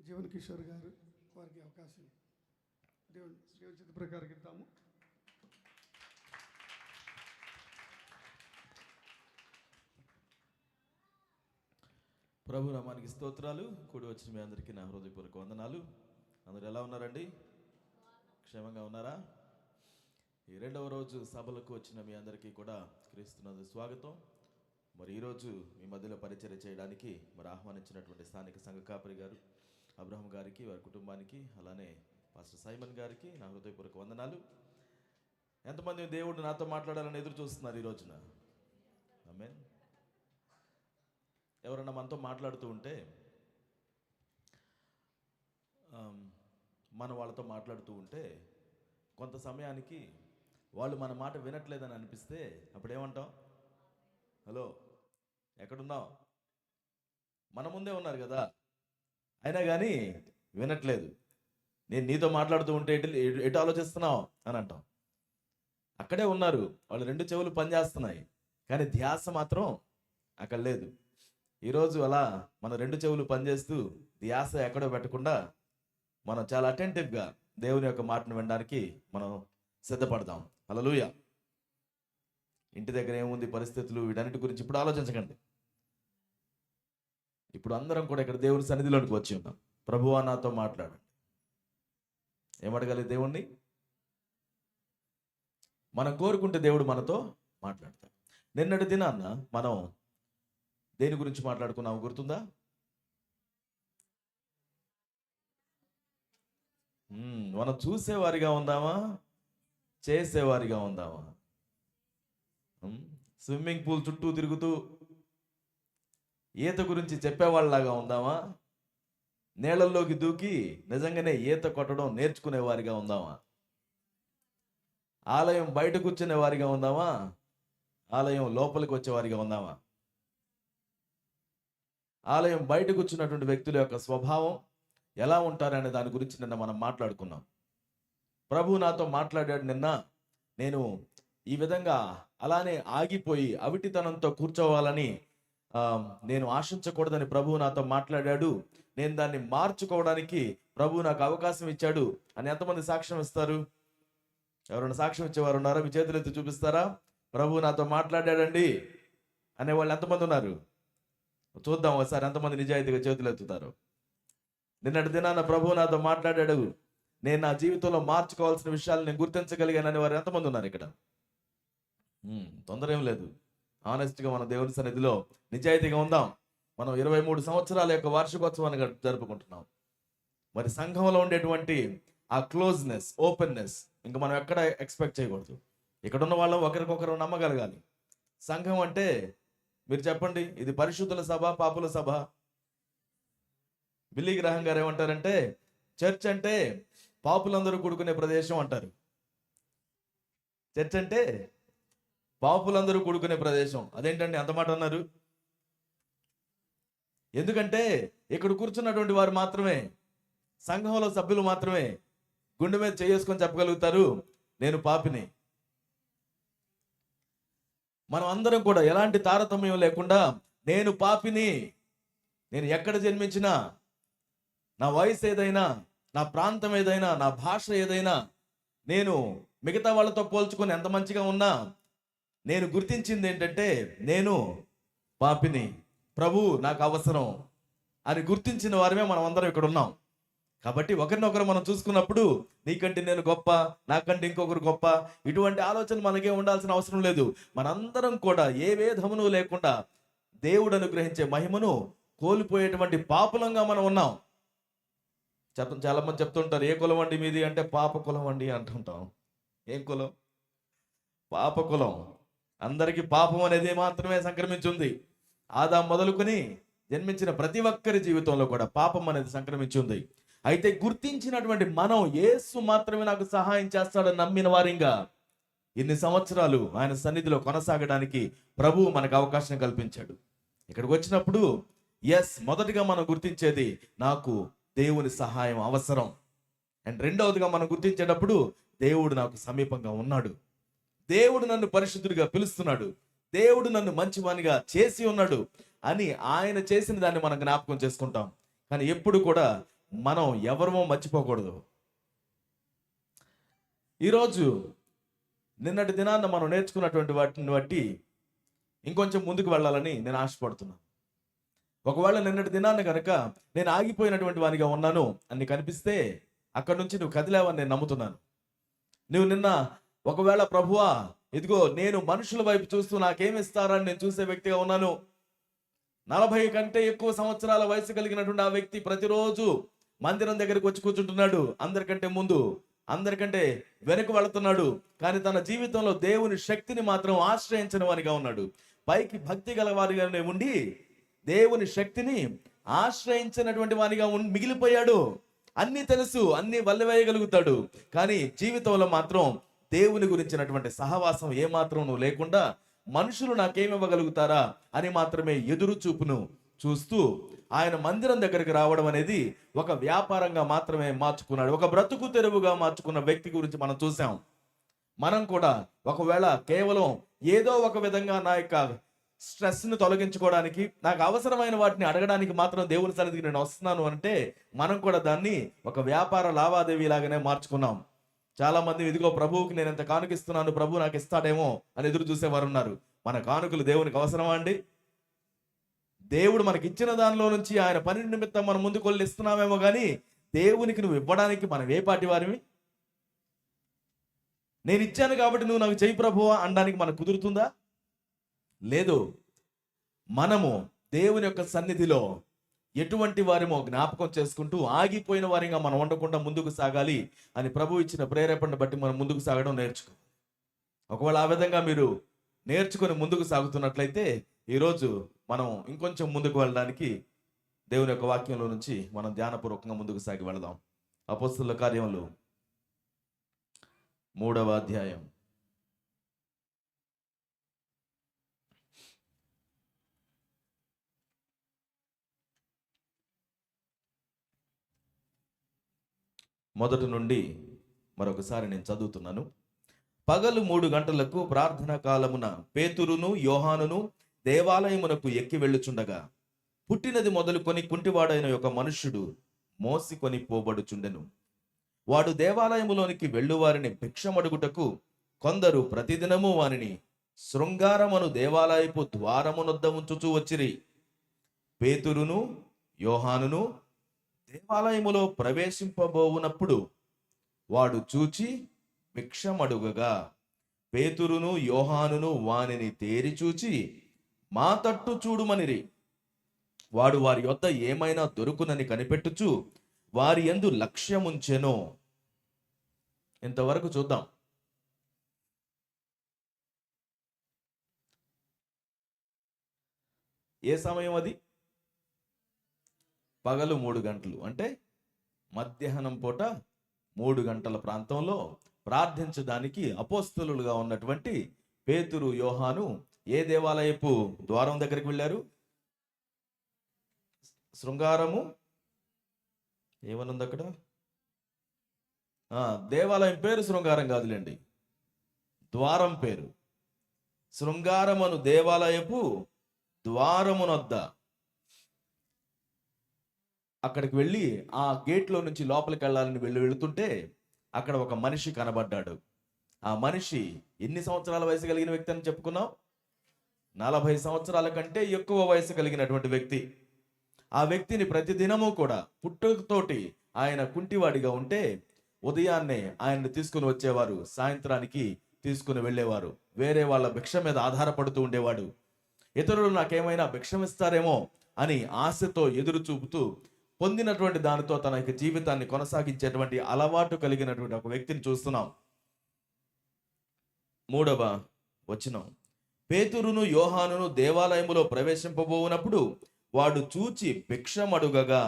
జీవన్ కిషోర్ గారు వారికి అవకాశం దేవుని చిత్త ప్రకారం ఇద్దాము. ప్రభు నామానికి స్తోత్రాలు. కూడి వచ్చిన మీ అందరికీ నా హృదయపూర్వక వందనాలు. అందరు ఎలా ఉన్నారండి? క్షేమంగా ఉన్నారా? ఈ రెండవ రోజు సభలకు వచ్చిన మీ అందరికీ కూడా క్రీస్తునందు స్వాగతం. మరి ఈరోజు మీ మధ్యలో పరిచర్య చేయడానికి మరి ఆహ్వానించినటువంటి స్థానిక సంఘ కాపరి గారు అబ్రహం గారికి, వారి కుటుంబానికి, అలానే పాస్టర్ సైమన్ గారికి నా హృదయపూర్వక వందనాలు. ఎంతమంది దేవుడు నాతో మాట్లాడాలని ఎదురు చూస్తున్నారు ఈ రోజున? ఆమేన్. ఎవరన్నా మనతో మాట్లాడుతూ ఉంటే మనం వాళ్ళతో మాట్లాడుతూ ఉంటే కొంత సమయానికి వాళ్ళు మన మాట వినట్లేదని అనిపిస్తే అప్పుడేమంటాం? హలో, ఎక్కడున్నావు? మన ముందే ఉన్నారు కదా, అయినా కానీ వినట్లేదు. నేను నీతో మాట్లాడుతూ ఉంటే ఎటు ఆలోచిస్తున్నావు అని అంటాం. అక్కడే ఉన్నారు, వాళ్ళు రెండు చెవులు పనిచేస్తున్నాయి, కానీ ధ్యాస మాత్రం అక్కడ లేదు. ఈరోజు అలా మన రెండు చెవులు పనిచేస్తూ ధ్యాస ఎక్కడో పెట్టకుండా మనం చాలా అటెంటివ్గా దేవుని యొక్క మాటను వినడానికి మనం సిద్ధపడదాం. హల్లెలూయా. ఇంటి దగ్గర ఏముంది పరిస్థితులు, వీటన్నిటి గురించి ఇప్పుడు ఆలోచించకండి. ఇప్పుడు అందరం కూడా ఇక్కడ దేవుని సన్నిధిలోనికి వచ్చి ఉన్నాం. ప్రభువా నాతో మాట్లాడండి. ఏమడగాలి దేవుణ్ణి? మనం కోరుకుంటే దేవుడు మనతో మాట్లాడతాడు. నిన్నటి దినాన్న మనం దేని గురించి మాట్లాడుకున్నాము గుర్తుందా? మనం చూసేవారిగా ఉందామా, చేసేవారిగా ఉందామా? స్విమ్మింగ్ పూల్ చుట్టూ తిరుగుతూ ఈత గురించి చెప్పేవాళ్ళలాగా ఉందామా, నీళ్ళల్లోకి దూకి నిజంగానే ఈత కొట్టడం నేర్చుకునే వారిగా ఉందామా? ఆలయం బయట కూర్చునే వారిగా ఉందామా, ఆలయం లోపలికి వచ్చేవారిగా ఉందామా? ఆలయం బయట కూర్చున్నటువంటి వ్యక్తుల యొక్క స్వభావం ఎలా ఉంటారనే దాని గురించి నిన్న మనం మాట్లాడుకున్నాం. ప్రభు నాతో మాట్లాడాడు నిన్న. నేను ఈ విధంగా అలానే ఆగిపోయి అవిటితనంతో కూర్చోవాలని నేను ఆశించకూడదని ప్రభువు నాతో మాట్లాడాడు. నేను దాన్ని మార్చుకోవడానికి ప్రభువు నాకు అవకాశం ఇచ్చాడు అని ఎంతమంది సాక్ష్యం ఇస్తారు? ఎవరైనా సాక్ష్యం ఇచ్చేవారు ఉన్నారా? మీ చేతులు ఎత్తి చూపిస్తారా? ప్రభువు నాతో మాట్లాడాడండి అనేవాళ్ళు ఎంతమంది ఉన్నారు? చూద్దాం ఒకసారి ఎంతమంది నిజాయితీగా చేతులు ఎత్తుతారు. నిన్నటి దినాన ప్రభువు నాతో మాట్లాడాడు, నేను నా జీవితంలో మార్చుకోవాల్సిన విషయాలు నేను గుర్తించగలిగానని వారు ఎంతమంది ఉన్నారు ఇక్కడ? తొందర ఏం లేదు. ఆనెస్ట్గా మన దేవుని సన్నిధిలో నిజాయితీగా ఉందాం. మనం 23 సంవత్సరాల యొక్క వార్షికోత్సవాన్ని జరుపుకుంటున్నాం. మరి సంఘంలో ఉండేటువంటి ఆ క్లోజ్నెస్, ఓపెన్నెస్ ఇంకా మనం ఎక్కడ ఎక్స్పెక్ట్ చేయకూడదు. ఇక్కడ ఉన్న వాళ్ళం ఒకరికొకరు నమ్మగలగాలి. సంఘం అంటే మీరు చెప్పండి, ఇది పరిశుద్ధుల సభ, పాపుల సభ? బిల్లీ గ్రహం గారు ఏమంటారంటే, చర్చ్ అంటే పాపులందరూ కూడుకునే ప్రదేశం అంటారు. చర్చ్ అంటే పాపులందరూ కూడుకునే ప్రదేశం. అదేంటండి అంత మాట అన్నారు? ఎందుకంటే ఇక్కడ కూర్చున్నటువంటి వారు మాత్రమే, సంఘంలో సభ్యులు మాత్రమే గుండె మీద చేసుకొని చెప్పగలుగుతారు, నేను పాపిని. మనం అందరం కూడా ఎలాంటి తారతమ్యం లేకుండా నేను పాపిని, నేను ఎక్కడ జన్మించినా, నా వయసు ఏదైనా, నా ప్రాంతం ఏదైనా, నా భాష ఏదైనా, నేను మిగతా వాళ్ళతో పోల్చుకొని ఎంత మంచిగా ఉన్నా నేను గుర్తించింది ఏంటంటే నేను పాపిని, ప్రభు నాకు అవసరం అని గుర్తించిన వారమే మనం అందరం ఇక్కడ ఉన్నాం. కాబట్టి ఒకరినొకరు మనం చూసుకున్నప్పుడు నీకంటే నేను గొప్ప, నాకంటే ఇంకొకరు గొప్ప, ఇటువంటి ఆలోచన మనకే ఉండాల్సిన అవసరం లేదు. మనందరం కూడా ఏ భేదమును లేకుండా దేవుడు అనుగ్రహించే మహిమను కోల్పోయేటువంటి పాపులంగా మనం ఉన్నాం. చాలా మంది చెప్తుంటారు, ఏ కులం అండి మీది అంటే పాప కులం అండి అంటుంటాం. ఏం కులం? పాప కులం. అందరికీ పాపం అనేది మాత్రమే సంక్రమించింది. ఆదాం మొదలుకొని జన్మించిన ప్రతి ఒక్కరి జీవితంలో కూడా పాపం అనేది సంక్రమించింది. అయితే గుర్తించినటువంటి మనం యేసు మాత్రమే నాకు సహాయం చేస్తాడని నమ్మిన వారిగా ఇన్ని సంవత్సరాలు ఆయన సన్నిధిలో కొనసాగడానికి ప్రభువు మనకు అవకాశం కల్పించాడు. ఇక్కడికి వచ్చినప్పుడు మొదటిగా మనం గుర్తించేది నాకు దేవుని సహాయం అవసరం. అండ్ రెండవదిగా మనం గుర్తించేటప్పుడు దేవుడు నాకు సమీపంగా ఉన్నాడు, దేవుడు నన్ను పరిశుద్ధుడిగా పిలుస్తున్నాడు, దేవుడు నన్ను మంచివానిగా చేసి ఉన్నాడు అని ఆయన చేసిన దాన్ని మనం జ్ఞాపకం చేసుకుంటాం. కానీ ఎప్పుడు కూడా మనం ఎవరమో మర్చిపోకూడదు. ఈరోజు నిన్నటి దినాన్న మనం నేర్చుకున్నటువంటి వాటిని బట్టి ఇంకొంచెం ముందుకు వెళ్ళాలని నేను ఆశపడుతున్నాను. ఒకవేళ నిన్నటి దినాన్ని కనుక నేను ఆగిపోయినటువంటి వానిగా ఉన్నాను అని కనిపిస్తే అక్కడి నుంచి నువ్వు కదిలేవని నేను నమ్ముతున్నాను. నువ్వు నిన్న ఒకవేళ ప్రభువా ఇదిగో నేను మనుషుల వైపు చూస్తూ నాకేమిస్తారని నేను చూసే వ్యక్తిగా ఉన్నాను, 40 కంటే ఎక్కువ సంవత్సరాల వయసు కలిగినటువంటి ఆ వ్యక్తి ప్రతిరోజు మందిరం దగ్గరికి వచ్చి కూర్చుంటున్నాడు, అందరికంటే ముందు అందరికంటే వెనక వెళుతున్నాడు, కానీ తన జీవితంలో దేవుని శక్తిని మాత్రం ఆశ్రయించని వానిగా ఉన్నాడు. పైకి భక్తి గల వారిగానే ఉండి దేవుని శక్తిని ఆశ్రయించినటువంటి వానిగా మిగిలిపోయాడు. అన్నీ తెలుసు, అన్నీ వల్లవేయగలుగుతాడు, కానీ జీవితంలో మాత్రం దేవుని గురించినటువంటి సహవాసం ఏమాత్రం నువ్వు లేకుండా మనుషులు నాకేమివ్వగలుగుతారా అని మాత్రమే ఎదురు చూపును చూస్తూ ఆయన మందిరం దగ్గరికి రావడం అనేది ఒక వ్యాపారంగా మాత్రమే మార్చుకున్నాడు. ఒక బ్రతుకు తెరువుగా మార్చుకున్న వ్యక్తి గురించి మనం చూసాం. మనం కూడా ఒకవేళ కేవలం ఏదో ఒక విధంగా నా యొక్క స్ట్రెస్ని తొలగించుకోవడానికి, నాకు అవసరమైన వాటిని అడగడానికి మాత్రం దేవుని సన్నిధికి నేను వస్తున్నాను అంటే మనం కూడా దాన్ని ఒక వ్యాపార లావాదేవీ లాగానే మార్చుకున్నాం. చాలా మంది ఇదిగో ప్రభువుకి నేను ఎంత కానుకిస్తున్నాను, ప్రభు నాకు ఇస్తాడేమో అని ఎదురు చూసేవారు ఉన్నారు. మన కానుకలు దేవునికి అవసరమా అండి? దేవుడు మనకి ఇచ్చిన దానిలో నుంచి ఆయన పని నిమిత్తం మనం ముందుకు వెళ్ళి ఇస్తున్నామేమో కానీ దేవునికి నువ్వు ఇవ్వడానికి మనం ఏ పాటి వారివి? నేను ఇచ్చాను కాబట్టి నువ్వు నాకు చెయ్యి ప్రభువా అనడానికి మనకు కుదురుతుందా? లేదు. మనము దేవుని యొక్క సన్నిధిలో ఎటువంటి వారేమో జ్ఞాపకం చేసుకుంటూ ఆగిపోయిన వారిగా మనం ఉండకుండా ముందుకు సాగాలి అని ప్రభు ఇచ్చిన ప్రేరేపణను బట్టి మనం ముందుకు సాగడం నేర్చుకో. ఒకవేళ ఆ విధంగా మీరు నేర్చుకొని ముందుకు సాగుతున్నట్లయితే ఈరోజు మనం ఇంకొంచెం ముందుకు వెళ్ళడానికి దేవుని యొక్క వాక్యంలో నుంచి మనం ధ్యానపూర్వకంగా ముందుకు సాగి వెళదాం. అపోస్తలుల కార్యములు 3వ అధ్యాయం 1 నుండి మరొకసారి నేను చదువుతున్నాను. పగలు 3 గంటలకు ప్రార్థనా కాలమున పేతురును యోహానును దేవాలయమునకు ఎక్కి వెళ్ళుచుండగా పుట్టినది మొదలుకొని కుంటివాడైన ఒక మనుష్యుడు మోసికొని పోబడుచుండెను. వాడు దేవాలయములోనికి వెళ్ళువారిని భిక్షమడుగుటకు కొందరు ప్రతిదినము వానిని శృంగారమును దేవాలయపు ద్వారమునొద్ద ఉంచుచూ వచ్చిరి. పేతురును యోహానును దేవాలయములో ప్రవేశింపబోవునప్పుడు వాడు చూచి భిక్షమడుగగా పేతురును యోహానును వానిని తేరి చూచి మా తట్టు చూడుమనిరి. వాడు వారి యొద్ద ఏమైనా దొరుకునని కనిపెట్టుచు వారి యందు లక్ష్యముంచెను. ఇంతవరకు చూద్దాం. ఏ సమయం అది? పగలు 3 గంటలు అంటే మధ్యాహ్నం పూట 3 గంటల ప్రాంతంలో ప్రార్థించడానికి అపోస్తలులుగా ఉన్నటువంటి పేతురు యోహాను ఏ దేవాలయపు ద్వారం దగ్గరికి వెళ్ళారు? శృంగారము ఏమనుంది అక్కడ? దేవాలయం పేరు శృంగారం కాదులేండి, ద్వారం పేరు. శృంగారమును దేవాలయపు ద్వారమునొద్ద అక్కడికి వెళ్ళి ఆ గేట్లో నుంచి లోపలికి వెళ్ళాలని వెళుతుంటే అక్కడ ఒక మనిషి కనబడ్డాడు. ఆ మనిషి ఎన్ని సంవత్సరాల వయసు కలిగిన వ్యక్తి అని చెప్పుకున్నాం? 40 సంవత్సరాల కంటే ఎక్కువ వయసు కలిగినటువంటి వ్యక్తి. ఆ వ్యక్తిని ప్రతిదినము కూడా పుట్టుకతోటి ఆయన కుంటివాడిగా ఉంటే ఉదయాన్నే ఆయన్ని తీసుకుని వచ్చేవారు, సాయంత్రానికి తీసుకుని వెళ్ళేవారు. వేరే వాళ్ళ భిక్ష మీద ఆధారపడుతూ ఉండేవాడు. ఇతరులు నాకేమైనా భిక్షమిస్తారేమో అని ఆశతో ఎదురు చూపుతూ పొందినటువంటి దానితో తన యొక్క జీవితాన్ని కొనసాగించేటువంటి అలవాటు కలిగినటువంటి ఒక వ్యక్తిని చూస్తున్నాం. 3వ వచనం, పేతురును యోహానును దేవాలయములో ప్రవేశింపబోవునప్పుడు వాడు చూచి భిక్షమడుగగా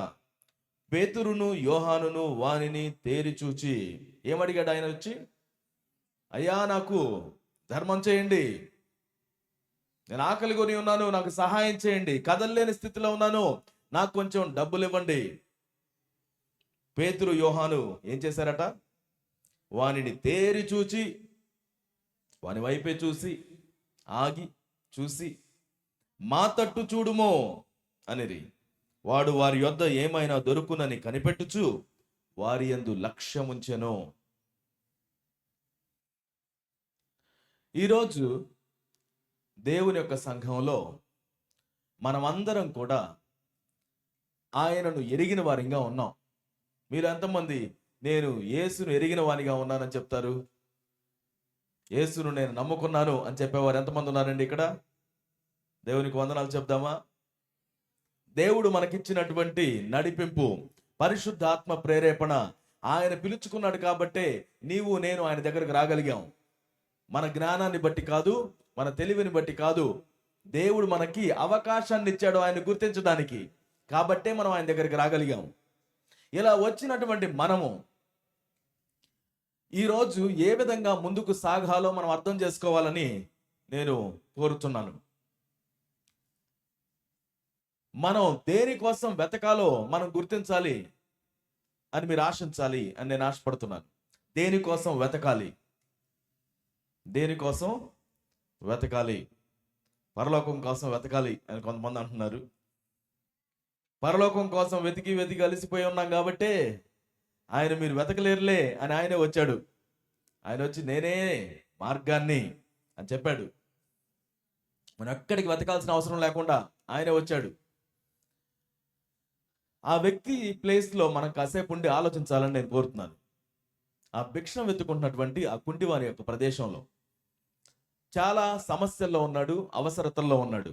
పేతురును యోహానును వానిని తేరి చూచి ఏమడిగాడు? ఆయన వచ్చి, అయ్యా నాకు ధర్మం చేయండి, నేను ఆకలి కొని ఉన్నాను, నాకు సహాయం చేయండి, కదలలేని స్థితిలో ఉన్నాను, నాకు కొంచెం డబ్బులు ఇవ్వండి. పేతురు యోహాను ఏం చేశారట? వానిని తేరి చూచి, వాని వైపే చూసి ఆగి చూసి మా తట్టు చూడుమో అనిరి. వాడు వారి యొద్ద ఏమైనా దొరుకునని కనిపెట్టుచు వారి యందు లక్ష్యముంచెను. ఈరోజు దేవుని యొక్క సంఘంలో మనమందరం కూడా ఆయనను ఎరిగిన వారిగా ఉన్నాం. మీరు ఎంతమంది నేను యేసును ఎరిగిన వానిగా ఉన్నానని చెప్తారు? యేసును నేను నమ్ముకున్నాను అని చెప్పేవారు ఎంతమంది ఉన్నారండి ఇక్కడ? దేవునికి వందనాలు చెప్దామా? దేవుడు మనకిచ్చినటువంటి నడిపింపు, పరిశుద్ధాత్మ ప్రేరేపణ, ఆయన పిలుచుకున్నాడు కాబట్టే నీవు నేను ఆయన దగ్గరకు రాగలిగాం. మన జ్ఞానాన్ని బట్టి కాదు, మన తెలివిని బట్టి కాదు. దేవుడు మనకి అవకాశాన్ని ఇచ్చాడు ఆయన గుర్తించడానికి, కాబట్టే మనం ఆయన దగ్గరికి రాగలిగాం. ఇలా వచ్చినటువంటి మనము ఈరోజు ఏ విధంగా ముందుకు సాగాలో మనం అర్థం చేసుకోవాలని నేను కోరుతున్నాను. మనం దేనికోసం వెతకాలో మనం గుర్తించాలి అని మీరు ఆశించాలి అని నేను ఆశపడుతున్నాను. దేనికోసం వెతకాలి? దేనికోసం వెతకాలి? పరలోకం కోసం వెతకాలి అని కొంతమంది అంటున్నారు. పరలోకం కోసం వెతికి వెతికి అలసిపోయి ఉన్నాం కాబట్టే ఆయన మీరు వెతకలేరులే అని ఆయనే వచ్చాడు. ఆయన వచ్చి నేనే మార్గాన్ని అని చెప్పాడు. మనం ఎక్కడికి వెతకాల్సిన అవసరం లేకుండా ఆయనే వచ్చాడు. ఆ వ్యక్తి ప్లేస్లో మనం కాసేపు ఉండి ఆలోచించాలని నేను కోరుతున్నాను. ఆ భిక్షను వెతుకుంటున్నటువంటి ఆ కుంటివారి యొక్క ప్రదేశంలో చాలా సమస్యల్లో ఉన్నాడు, అవసరతల్లో ఉన్నాడు.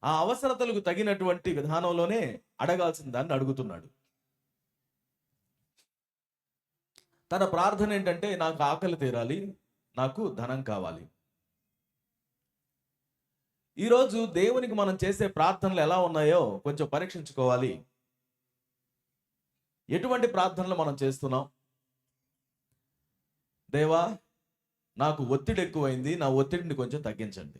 ఆ అవసరతలకు తగినటువంటి విధానంలోనే అడగాల్సిన దాన్ని అడుగుతున్నాడు. తన ప్రార్థన ఏంటంటే నాకు ఆకలి తీరాలి, నాకు ధనం కావాలి. ఈరోజు దేవునికి మనం చేసే ప్రార్థనలు ఎలా ఉన్నాయో కొంచెం పరీక్షించుకోవాలి. ఎటువంటి ప్రార్థనలు మనం చేస్తున్నాం? దేవా, నాకు ఒత్తిడి ఎక్కువైంది, నా ఒత్తిడిని కొంచెం తగ్గించండి.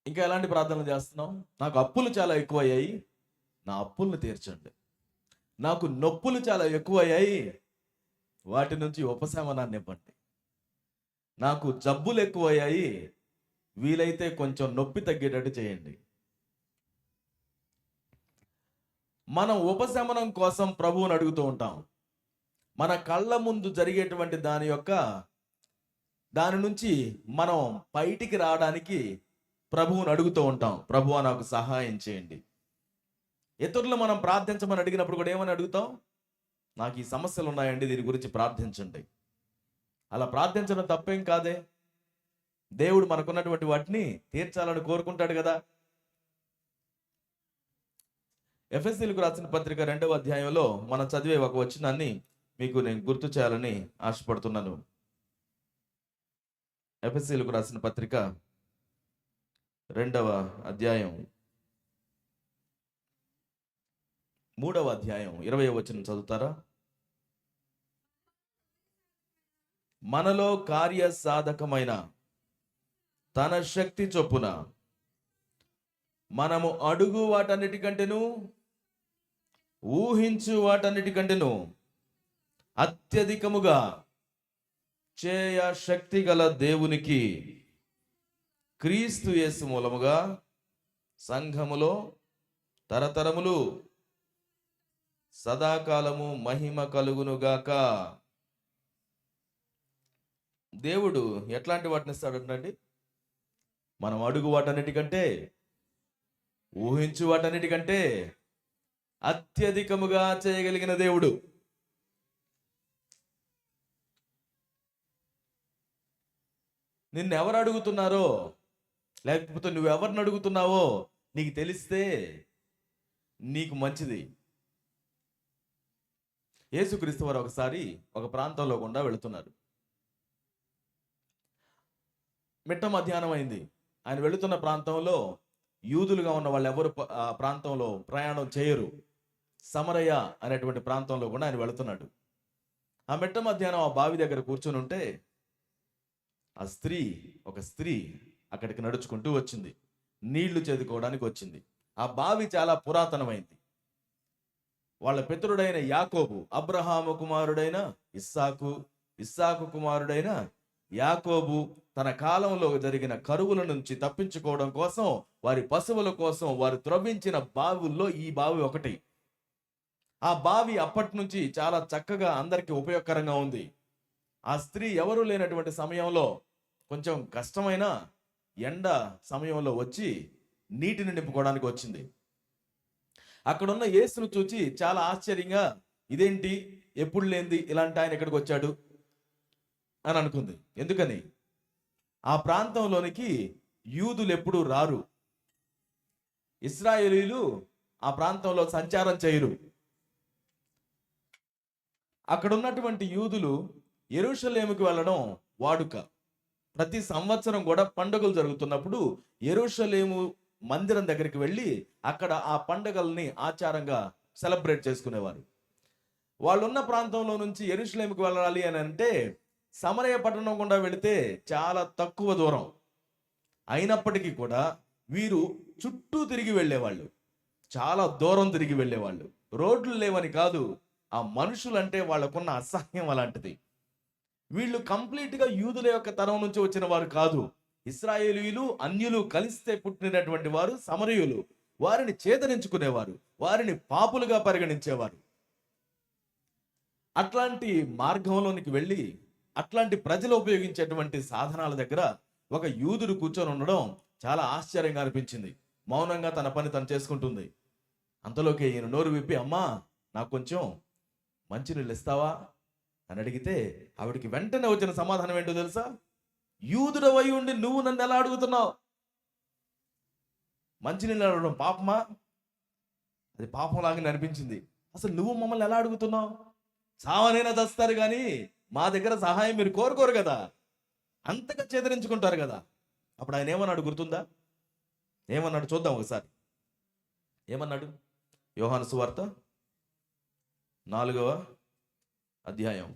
ఇంకా ఎలాంటి ప్రార్థనలు చేస్తున్నాం? నాకు అప్పులు చాలా ఎక్కువయ్యాయి, నా అప్పులను తీర్చండి. నాకు నొప్పులు చాలా ఎక్కువయ్యాయి, వాటి నుంచి ఉపశమనాన్ని ఇవ్వండి. నాకు జబ్బులు ఎక్కువయ్యాయి, వీలైతే కొంచెం నొప్పి తగ్గేటట్టు చేయండి. మనం ఉపశమనం కోసం ప్రభువుని అడుగుతూ ఉంటాం. మన కళ్ళ ముందు జరిగేటువంటి దాని నుంచి మనం బయటికి రావడానికి ప్రభువుని అడుగుతూ ఉంటాం. ప్రభువా నాకు సహాయం చేయండి. ఇతరులు మనం ప్రార్థించమని అడిగినప్పుడు కూడా ఏమని అడుగుతాం? నాకు ఈ సమస్యలు ఉన్నాయండి, దీని గురించి ప్రార్థించండి. అలా ప్రార్థించడం తప్పేం కాదే. దేవుడు మనకున్నటువంటి వాటిని తీర్చాలని కోరుకుంటాడు కదా. ఎఫెసీయులకు రాసిన పత్రిక 2వ అధ్యాయంలో మనం చదివే ఒక వచనాన్ని మీకు నేను గుర్తు చేయాలని ఆశపడుతున్నాను. ఎఫెసీయులకు రాసిన పత్రిక 2వ అధ్యాయం 3వ అధ్యాయం 20వ వచనం చదువుతారా? మనలో కార్యసాధకమైన తన శక్తి చొప్పున మనము అడుగు వాటన్నిటికంటేను ఊహించు వాటన్నిటికంటేను అత్యధికముగా చేయ శక్తి గల దేవునికి క్రీస్తు యేసు మూలముగా సంఘములో తరతరములు సదాకాలము మహిమ కలుగునుగాక. దేవుడు ఎట్లాంటి వాటిని ఇస్తాడంటండి? మనం అడుగు వాటన్నిటికంటే, ఊహించు వాటన్నిటికంటే అత్యధికముగా చేయగలిగిన దేవుడు. నిన్నెవరు అడుగుతున్నారో, లేకపోతే నువ్వెవరిని అడుగుతున్నావో నీకు తెలిస్తే నీకు మంచిది. యేసుక్రీస్తు వారు ఒకసారి ఒక ప్రాంతంలో గుండా వెళుతున్నారు. మిట్ట మధ్యాహ్నం అయింది. ఆయన వెళుతున్న ప్రాంతంలో యూదులుగా ఉన్న వాళ్ళు ఎవరు ఆ ప్రాంతంలో ప్రయాణం చేయరు. సమరయ అనేటువంటి ప్రాంతంలో కూడా ఆయన వెళుతున్నాడు. ఆ మిట్ట మధ్యాహ్నం ఆ బావి దగ్గర కూర్చొని ఉంటే ఒక స్త్రీ అక్కడికి నడుచుకుంటూ వచ్చింది. నీళ్లు చేదుకోవడానికి వచ్చింది. ఆ బావి చాలా పురాతనమైంది. వాళ్ళ పితరుడైన యాకోబు, అబ్రహాము కుమారుడైన ఇస్సాకు, ఇస్సాకు కుమారుడైన యాకోబు, తన కాలంలో జరిగిన కరువుల నుంచి తప్పించుకోవడం కోసం, వారి పశువుల కోసం వారు త్రవ్వించిన బావుల్లో ఈ బావి ఒకటి. ఆ బావి అప్పటి నుంచి చాలా చక్కగా అందరికీ ఉపయోగకరంగా ఉంది. ఆ స్త్రీ ఎవరు లేనటువంటి సమయంలో, కొంచెం కష్టమైన ఎండ సమయంలో వచ్చి నీటిని నింపుకోవడానికి వచ్చింది. అక్కడున్న యేసును చూచి చాలా ఆశ్చర్యంగా, ఇదేంటి ఎప్పుడు లేనిది ఇలాంటి ఆయన ఇక్కడికి వచ్చాడు అని అనుకుంది. ఎందుకని? ఆ ప్రాంతంలోనికి యూదులు ఎప్పుడూ రారు. ఇశ్రాయేలీయులు ఆ ప్రాంతంలో సంచారం చేయరు. అక్కడ ఉన్నటువంటి యూదులు యెరూషలేముకి వెళ్ళడం వాడుక. ప్రతి సంవత్సరం కూడా పండుగలు జరుగుతున్నప్పుడు యెరూషలేము మందిరం దగ్గరికి వెళ్ళి అక్కడ ఆ పండుగల్ని ఆచారంగా సెలబ్రేట్ చేసుకునేవారు. వాళ్ళున్న ప్రాంతంలో నుంచి యెరూషలేముకి వెళ్ళాలి అని అంటే సమరయ పట్టణం గుండా వెళితే చాలా తక్కువ దూరం. అయినప్పటికీ కూడా వీరు చుట్టూ తిరిగి వెళ్ళేవాళ్ళు, చాలా దూరం తిరిగి వెళ్ళేవాళ్ళు. రోడ్లు లేవని కాదు, ఆ మనుషులంటే వాళ్ళకున్న అసహ్యం అలాంటిది. వీళ్ళు కంప్లీట్గా యూదుల యొక్క తరం నుంచి వచ్చిన వారు కాదు. ఇశ్రాయేలీయులు అన్యులు కలిస్తే పుట్టినటువంటి వారు సమరయులు. వారిని చేదరించుకునేవారు, వారిని పాపులుగా పరిగణించేవారు. అట్లాంటి మార్గంలోనికి వెళ్ళి అట్లాంటి ప్రజలు ఉపయోగించేటువంటి సాధనాల దగ్గర ఒక యూదుడు కూర్చొని ఉండడం చాలా ఆశ్చర్యంగా అనిపించింది. మౌనంగా తన పని తను చేసుకుంటుంది. అంతలోకి ఈయన నోరు విప్పి, అమ్మా నాకు కొంచెం మంచినీళ్ళు ఇస్తావా అని అడిగితే ఆవిడికి వెంటనే వచ్చిన సమాధానం ఏంటో తెలుసా? యూదుడవై ఉండి నువ్వు నన్ను ఎలా అడుగుతున్నావు? మంచినీళ్ళు అడగడం పాపమా? అది పాపంలాగానే అనిపించింది. అసలు నువ్వు మమ్మల్ని ఎలా అడుగుతున్నావు? సావనైనా తెస్తారు కానీ మా దగ్గర సహాయం మీరు కోరుకోరు కదా, అంతగా చేదరించుకుంటారు కదా. అప్పుడు ఆయన ఏమన్నాడు గుర్తుందా? ఏమన్నాడు చూద్దాం ఒకసారి. ఏమన్నాడు? యోహాను సువార్త 4వ అధ్యాయం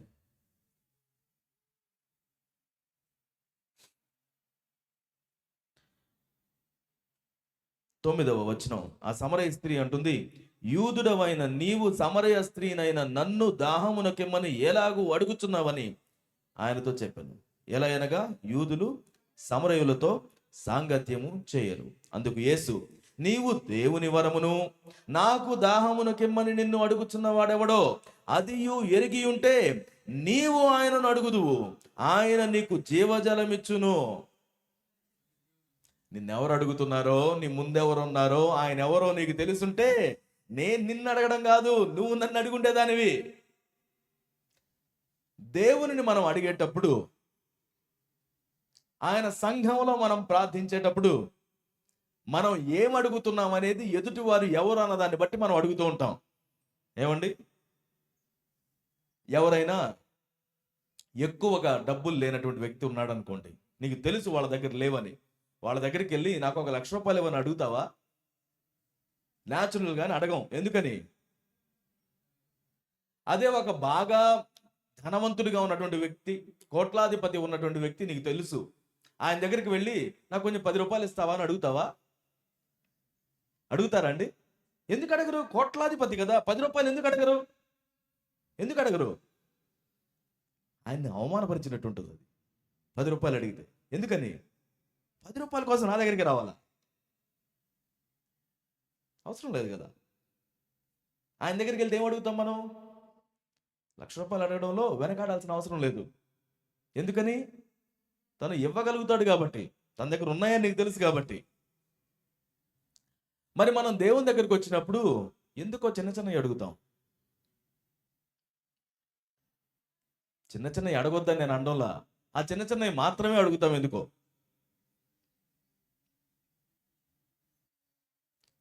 9వ వచనం. ఆ సమరయ స్త్రీ అంటుంది, యూదుడవైన నీవు సమరయ స్త్రీనైన నన్ను దాహమునకిమ్మని ఎలాగూ అడుగుచున్నావని ఆయనతో చెప్పాను. ఎలా అనగా యూదులు సమరయులతో సాంగత్యము చేయరు. అందుకు యేసు, నీవు దేవుని వరమును నాకు దాహమునకిమ్మని నిన్ను అడుగుచున్నవాడెవడో అదియు ఎరిగి ఉంటే నీవు ఆయనను అడుగుదువు, ఆయన నీకు జీవజలమిచ్చును. నిన్నెవరు అడుగుతున్నారో, నీ ముందెవరున్నారో, ఆయన ఎవరో నీకు తెలుసుంటే నేను నిన్ను అడగడం కాదు, నువ్వు నన్ను అడుగుండేదానివి. దేవునిని మనం అడిగేటప్పుడు, ఆయన సంఘంలో మనం ప్రార్థించేటప్పుడు మనం ఏం అడుగుతున్నాం అనేది ఎదుటి వారు ఎవరు అన్నదాన్ని బట్టి మనం అడుగుతూ ఉంటాం. ఏమండి? ఎవరైనా ఎక్కువగా డబ్బులు లేనటువంటి వ్యక్తి ఉన్నాడు అనుకోండి, నీకు తెలుసు వాళ్ళ దగ్గర లేవని, వాళ్ళ దగ్గరికి వెళ్ళి నాకు 1,00,000 రూపాయలు ఇవ్వని అడుగుతావా? న్యాచురల్ గాని అడగం. ఎందుకని? అదే ఒక బాగా ధనవంతుడిగా ఉన్నటువంటి వ్యక్తి, కోట్లాధిపతి ఉన్నటువంటి వ్యక్తి నీకు తెలుసు, ఆయన దగ్గరికి వెళ్ళి నాకు కొంచెం 10 రూపాయలు ఇస్తావా అని అడుగుతావా? అడుగుతారా అండి? ఎందుకు అడగరు? కోట్లాధిపతి కదా, 10 రూపాయలు ఎందుకు అడగరు? ఎందుకు అడగరు? ఆయన్ని అవమానపరిచినట్టు ఉంటుంది అది 10 రూపాయలు అడిగితే. ఎందుకని? 10 రూపాయల కోసం నా దగ్గరికి రావాలా? అవసరం లేదు కదా. ఆయన దగ్గరికి వెళ్తే ఏం అడుగుతాం మనం? 1,00,000 రూపాయలు అడగడంలో వెనకాడాల్సిన అవసరం లేదు. ఎందుకని? తను ఇవ్వగలుగుతాడు కాబట్టి, తన దగ్గర ఉన్నాయని నీకు తెలుసు కాబట్టి. మరి మనం దేవుని దగ్గరికి వచ్చినప్పుడు ఎందుకో చిన్న చిన్నవి అడుగుతాం. చిన్న చిన్నవి అడగొద్దని నేను అనడంలా, ఆ చిన్న చిన్నవి మాత్రమే అడుగుతాం. ఎందుకో?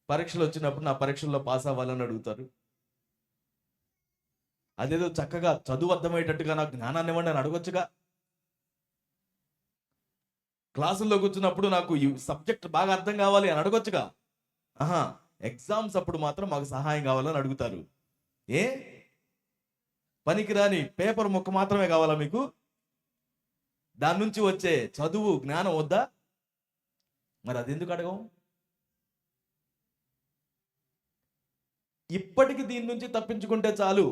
పరీక్షలు వచ్చినప్పుడు నా పరీక్షల్లో పాస్ అవ్వాలని అడుగుతారు. అదేదో చక్కగా చదువు అర్థమయ్యేటట్టుగా నాకు జ్ఞానాన్ని ఇవ్వండి అని అడగొచ్చుగా. క్లాసుల్లో కూర్చున్నప్పుడు నాకు ఈ సబ్జెక్ట్ బాగా అర్థం కావాలి అని అడగొచ్చుగా. ఆహా, ఎగ్జామ్స్ అప్పుడు మాత్రం మాకు సహాయం కావాలని అడుగుతారు. ఏ పనికిరాని పేపర్ ముక్క మాత్రమే కావాలా మీకు? దాని నుంచి వచ్చే చదువు జ్ఞానం వద్దా? మరి అది ఎందుకు అడగం? ఇప్పటికి దీని నుంచి తప్పించుకుంటే చాలు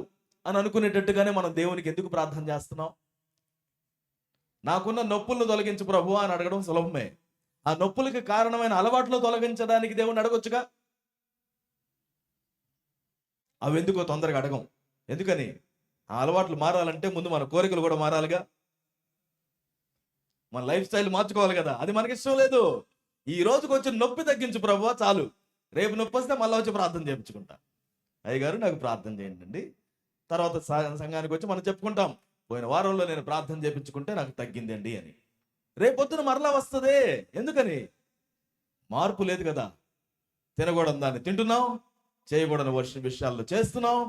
అని అనుకునేటట్టుగానే మనం దేవునికి ఎందుకు ప్రార్థన చేస్తున్నాం? నాకున్న నొప్పులను తొలగించు ప్రభువా అని అడగడం సులభమే. ఆ నొప్పులకి కారణమైన అలవాట్లు తొలగించడానికి దేవుణ్ణి అడగొచ్చుగా. అవి ఎందుకో తొందరగా అడగం. ఎందుకని? ఆ అలవాట్లు మారాలంటే ముందు మన కోరికలు కూడా మారాలిగా. మన లైఫ్ స్టైల్ మార్చుకోవాలి కదా. అది మనకి ఇష్టం లేదు. ఈ రోజుకి వచ్చి నొప్పి తగ్గించు ప్రభువా చాలు. రేపు నొప్పి వస్తే మళ్ళీ వచ్చి ప్రార్థన చేయించుకుంటా. అయ్యగారు నాకు ప్రార్థన చేయండి. తర్వాత సంఘానికి వచ్చి మనం చెప్పుకుంటాం, పోయిన వారంలో నేను ప్రార్థన చేయించుకుంటే నాకు తగ్గిందండి అని. రేపొద్దున మరలా వస్తుంది. ఎందుకని? మార్పు లేదు కదా. తినకూడని దాన్ని తింటున్నాం, చేయకూడని విషయాల్లో చేస్తున్నాం,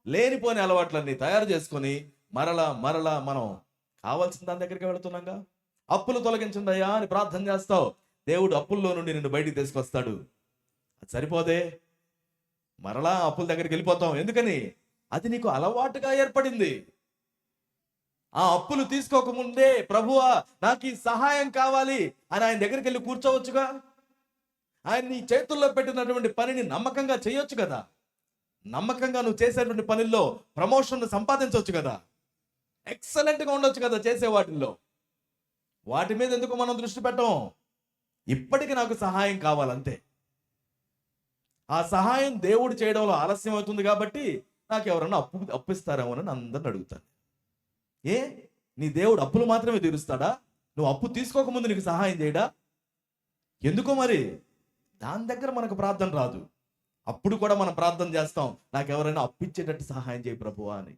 లేనిపోని అలవాట్లన్నీ తయారు చేసుకొని మరలా మనం కావాల్సిన దాని దగ్గరికి వెళుతున్నాగా. అప్పులు తొలగించండి అయ్యా అని ప్రార్థన చేస్తావు, దేవుడు అప్పుల్లో నుండి నిన్ను బయటికి తీసుకొస్తాడు. అది సరిపోదే, మరలా అప్పుల దగ్గరికి వెళ్ళిపోతాం. ఎందుకని? అది నీకు అలవాటుగా ఏర్పడింది. ఆ అప్పులు తీసుకోకముందే ప్రభువా నాకు ఈ సహాయం కావాలి అని ఆయన దగ్గరికి వెళ్ళి కూర్చోవచ్చుగా. ఆయన నీ చేతుల్లో పెట్టినటువంటి పనిని నమ్మకంగా చేయొచ్చు కదా. నమ్మకంగా నువ్వు చేసేటువంటి పనుల్లో ప్రమోషన్ సంపాదించవచ్చు కదా. ఎక్సలెంట్గా ఉండొచ్చు కదా చేసే వాటిల్లో. వాటి మీద ఎందుకు మనం దృష్టి పెట్టం? ఇప్పటికి నాకు సహాయం కావాలంతే. ఆ సహాయం దేవుడు చేయడంలో ఆలస్యం అవుతుంది కాబట్టి నాకు ఎవరన్నా అప్పిస్తారేమో అని అందరిని అడుగుతాను. ఏ నీ దేవుడు అప్పులు మాత్రమే తీరుస్తాడా? నువ్వు అప్పు తీసుకోకముందు నీకు సహాయం చేయడా? ఎందుకో మరి దాని దగ్గర మనకు ప్రార్థన రాదు. అప్పుడు కూడా మనం ప్రార్థన చేస్తాం, నాకు ఎవరైనా అప్పిచ్చేటట్టు సహాయం చేయి ప్రభువా అని.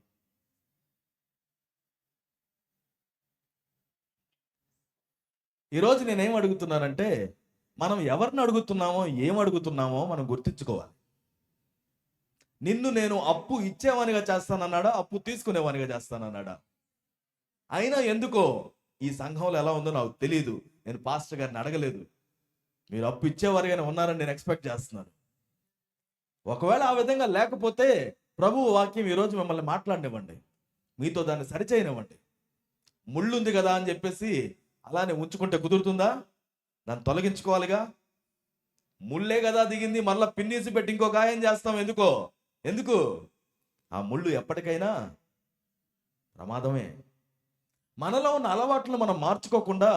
ఈరోజు నేనేం అడుగుతున్నానంటే, మనం ఎవరిని అడుగుతున్నామో ఏం అడుగుతున్నామో మనం గుర్తించుకోవాలి. నిన్ను నేను అప్పు ఇచ్చేవానిగా చేస్తానన్నాడా, అప్పు తీసుకునేవానిగా చేస్తానన్నాడా? అయినా ఎందుకో ఈ సంఘంలో ఎలా ఉందో నాకు తెలియదు. నేను పాస్టర్ గారిని అడగలేదు. మీరు అప్పు ఇచ్చేవారిగానే ఉన్నారని నేను ఎక్స్పెక్ట్ చేస్తున్నాను. ఒకవేళ ఆ విధంగా లేకపోతే ప్రభువు వాక్యం ఈరోజు మిమ్మల్ని మాట్లాడనివ్వండి, మీతో దాన్ని సరిచేయనివ్వండి. ముళ్ళు ఉంది కదా అని చెప్పేసి అలానే ఉంచుకుంటే కుదురుతుందా? దాన్ని తొలగించుకోవాలిగా. ముళ్ళే కదా దిగింది, మళ్ళీ పిన్నీసి పెట్టి ఇంకో గాయం చేస్తాం. ఎందుకు? ఆ ముళ్ళు ఎప్పటికైనా ప్రమాదమే. మనలో ఉన్న అలవాట్లు మనం మార్చుకోకుండా,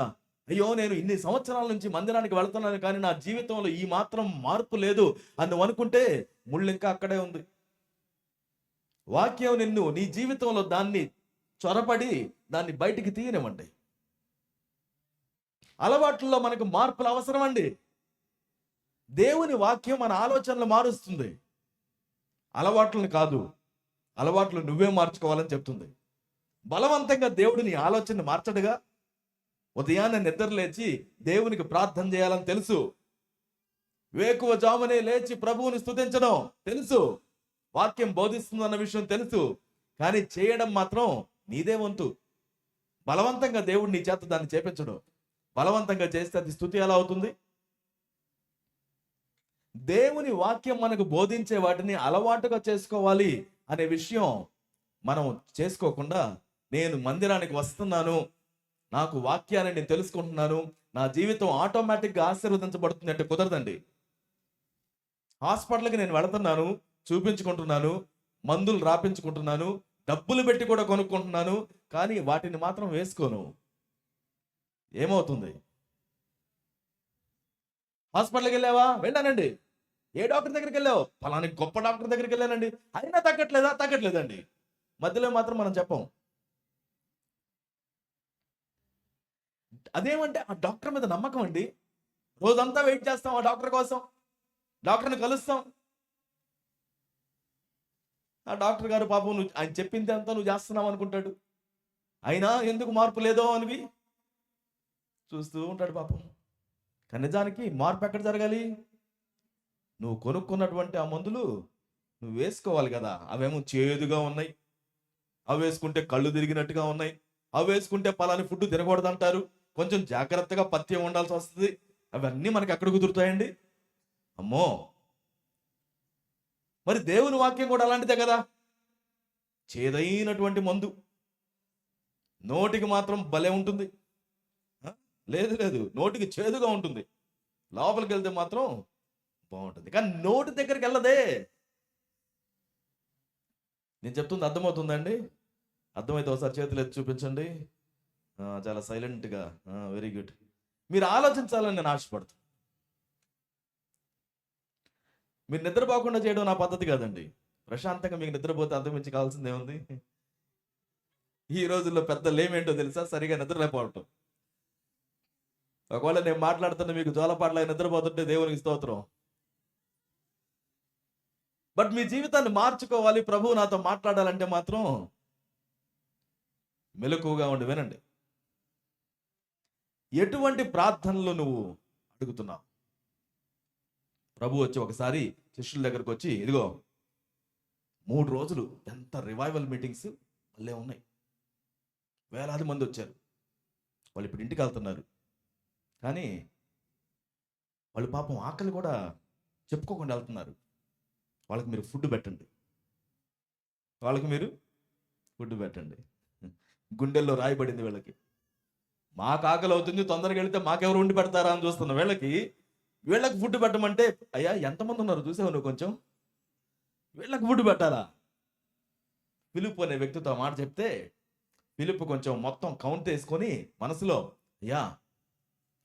అయ్యో నేను ఇన్ని సంవత్సరాల నుంచి మందిరానికి వెళ్తున్నాను కానీ నా జీవితంలో ఈ మాత్రం మార్పు లేదు అని నువ్వు అనుకుంటే ముళ్ళు ఇంకా అక్కడే ఉంది. వాక్యం నిన్ను నీ జీవితంలో దాన్ని చొరపడి దాన్ని బయటికి తీయనివ్వండి. అలవాట్లలో మనకు మార్పులు అవసరం అండి. దేవుని వాక్యం మన ఆలోచనలు మారుస్తుంది, అలవాట్లను కాదు. అలవాట్లు నువ్వే మార్చుకోవాలని చెప్తుంది. బలవంతంగా దేవుడు నీ ఆలోచనని మార్చడుగా. ఉదయాన్నే నిద్ర లేచి దేవునికి ప్రార్థన చేయాలని తెలుసు, వేకువ జామునే లేచి ప్రభువుని స్తుతించడం తెలుసు, వాక్యం బోధిస్తుందన్న విషయం తెలుసు. కానీ చేయడం మాత్రం నీదే వంతు. బలవంతంగా దేవుడు నీ చేత దాన్ని చేపించడు. బలవంతంగా చేస్తే అది స్తుతి ఎలా అవుతుంది? దేవుని వాక్యం మనకు బోధించే వాటిని అలవాటుగా చేసుకోవాలి అనే విషయం మనం చేసుకోకుండా, నేను మందిరానికి వస్తున్నాను, నాకు వాక్యాన్ని నేను తెలుసుకుంటున్నాను, నా జీవితం ఆటోమేటిక్గా ఆశీర్వదించబడుతుంది అంటే కుదరదండి. హాస్పిటల్కి నేను వెళుతున్నాను, చూపించుకుంటున్నాను, మందులు రాపించుకుంటున్నాను, డబ్బులు పెట్టి కూడా కొనుక్కుంటున్నాను, కానీ వాటిని మాత్రం వేసుకోను. ఏమవుతుంది? హాస్పిటల్కి వెళ్ళావా? వెళ్ళానండి. ఏ డాక్టర్ దగ్గరికి వెళ్ళావు? ఫలాని గొప్ప డాక్టర్ దగ్గరికి వెళ్ళానండి. అయినా తగ్గట్లేదా? తగ్గట్లేదండి. మధ్యలో మాత్రం మనం చెప్పం. అదేమంటే ఆ డాక్టర్ మీద నమ్మకం అండి. రోజంతా వెయిట్ చేస్తాం ఆ డాక్టర్ కోసం, డాక్టర్ని కలుస్తాం. ఆ డాక్టర్ గారు పాపం నువ్వు ఆయన చెప్పింది అంతా నువ్వు చేస్తున్నావు అనుకుంటాడు. అయినా ఎందుకు మార్పు లేదో అని చూస్తూ ఉంటాడు పాపం. కానీ నిజానికి మార్పు ఎక్కడ జరగాలి? నువ్వు కొనుక్కున్నటువంటి ఆ మందులు నువ్వు వేసుకోవాలి కదా. అవేమో చేదుగా ఉన్నాయి, అవి వేసుకుంటే కళ్ళు తిరిగినట్టుగా ఉన్నాయి, అవి వేసుకుంటే పలాని ఫుడ్ తినకూడదు అంటారు, కొంచెం జాగ్రత్తగా పథ్యం ఉండాల్సి వస్తుంది. అవన్నీ మనకి ఎక్కడ కుదురుతాయండి? అమ్మో. మరి దేవుని వాక్యం కూడా అలాంటిదే కదా. చేదైనటువంటి మందు, నోటికి మాత్రం భలే ఉంటుంది. లేదు, నోటికి చేదుగా ఉంటుంది, లోపలికి వెళ్తే మాత్రం బాగుంటుంది, కానీ నోటి దగ్గరికి వెళ్ళదే. నేను చెప్తుంది అర్థమవుతుందండి? అర్థమైతే ఒకసారి చేతులు ఎత్తి చూపించండి. చాలా సైలెంట్గా, వెరీ గుడ్. మీరు ఆలోచించాలని నేను ఆశపడుతున్నాను. మీరు నిద్రపోకుండా చేయడం నా పద్ధతి కాదండి. ప్రశాంతంగా మీకు నిద్రపోతే అంతకుమించి కావాల్సింది ఏముంది? ఈ రోజుల్లో పెద్ద లేమేంటో తెలుసా? సరిగా నిద్రలేకపోవటం. ఒకవేళ నేను మాట్లాడుతున్న మీకు జోలపాటలాగా నిద్రపోతుంటే దేవునికి స్తోత్రం. బట్ మీ జీవితాన్ని మార్చుకోవాలి, ప్రభువు నాతో మాట్లాడాలంటే మాత్రం మెలకువగా ఉండి వినండి. ఎటువంటి ప్రార్థనలు నువ్వు అడుగుతున్నావు? ప్రభు వచ్చి ఒకసారి శిష్యుల దగ్గరకు వచ్చి, ఇదిగో 3 రోజులు ఎంత రివైవల్ మీటింగ్స్ మళ్ళీ ఉన్నాయి, వేలాది మంది వచ్చారు, వాళ్ళు ఇప్పుడు ఇంటికి వెళ్తున్నారు, కానీ వాళ్ళు పాపం ఆకలి కూడా చెప్పుకోకుండా వెళ్తున్నారు. వాళ్ళకి మీరు ఫుడ్ పెట్టండి, వాళ్ళకి మీరు ఫుడ్ పెట్టండి. గుండెల్లో రాయబడింది వీళ్ళకి. మాకు ఆకలి అవుతుంది, తొందరగా వెళితే మాకెవరు ఉండి పెడతారా అని చూస్తున్న వీళ్ళకి ఫుడ్ పెట్టమంటే, అయ్యా ఎంతమంది ఉన్నారు చూసావు నువ్వు, కొంచెం వీళ్ళకి ఫుడ్ పెట్టాలా? ఫిలిప్పు అనే వ్యక్తితో మాట చెప్తే ఫిలిప్పు కొంచెం మొత్తం కౌంట్ వేసుకొని మనసులో, అయ్యా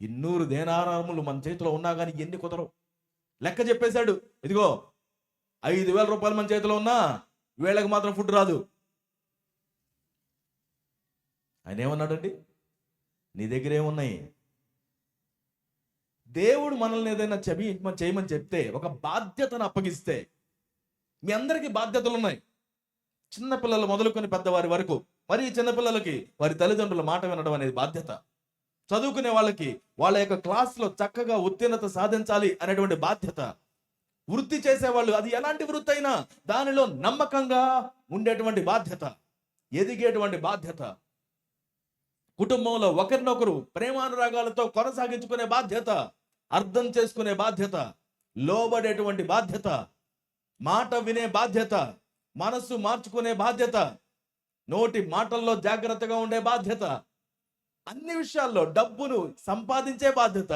200 దేనారములు మన చేతిలో ఉన్నా కానీ ఎన్ని కుదరవు, లెక్క చెప్పేశాడు. ఇదిగో 5,000 రూపాయలు మన చేతిలో ఉన్నా వీళ్ళకి మాత్రం ఫుడ్ రాదు. ఆయన ఏమన్నాడండి? నీ దగ్గర ఏమున్నాయి? దేవుడు మనల్ని ఏదైనా చేయమని చెప్తే, ఒక బాధ్యతను అప్పగిస్తే, మీ అందరికీ బాధ్యతలు ఉన్నాయి. చిన్నపిల్లలు మొదలుకొని పెద్దవారి వరకు, మరి చిన్నపిల్లలకి వారి తల్లిదండ్రుల మాట వినడం అనేది బాధ్యత. చదువుకునే వాళ్ళకి వాళ్ళ యొక్క క్లాస్లో చక్కగా ఉత్తీర్ణత సాధించాలి అనేటువంటి బాధ్యత. వృత్తి చేసేవాళ్ళు, అది ఎలాంటి వృత్తి అయినా దానిలో నమ్మకంగా ఉండేటువంటి బాధ్యత, ఎదిగేటువంటి బాధ్యత. కుటుంబంలో ఒకరినొకరు ప్రేమానురాగాలతో కొనసాగించుకునే బాధ్యత, అర్థం చేసుకునే బాధ్యత, లోబడేటువంటి బాధ్యత, మాట వినే బాధ్యత, మనస్సు మార్చుకునే బాధ్యత, నోటి మాటల్లో జాగ్రత్తగా ఉండే బాధ్యత, అన్ని విషయాల్లో డబ్బును సంపాదించే బాధ్యత,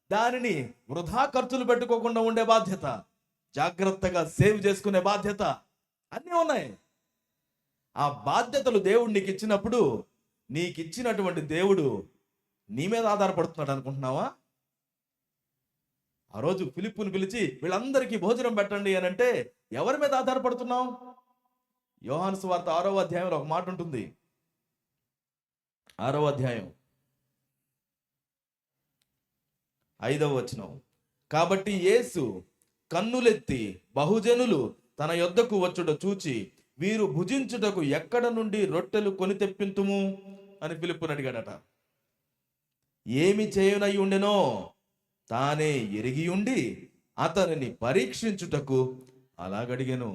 దానిని వృధా ఖర్చులు పెట్టుకోకుండా ఉండే బాధ్యత, జాగ్రత్తగా సేవ్ చేసుకునే బాధ్యత, అన్నీ ఉన్నాయి. ఆ బాధ్యతలు దేవుడు నీకు ఇచ్చినప్పుడు, నీకు ఇచ్చినటువంటి దేవుడు నీ మీద ఆధారపడుతున్నాడు అనుకుంటున్నావా? ఆ రోజు ఫిలిప్పుని పిలిచి వీళ్ళందరికీ భోజనం పెట్టండి అని అంటే ఎవరి మీద ఆధారపడుతున్నావు? యోహాను సువార్త 6వ అధ్యాయంలో ఒక మాట ఉంటుంది. 6వ అధ్యాయం 5వ వచనం. కాబట్టి యేసు కన్నులెత్తి బహుజనులు తన యొద్దకు వచ్చుట చూచి, వీరు భుజించుటకు ఎక్కడ నుండి రొట్టెలు కొని తెప్పింతుము అని ఫిలిప్పుని అడిగాడట. ఏమి చేయునై ఉండెనో తానే ఎరిగి ఉండి అతనిని పరీక్షించుటకు అలాగడిగెను.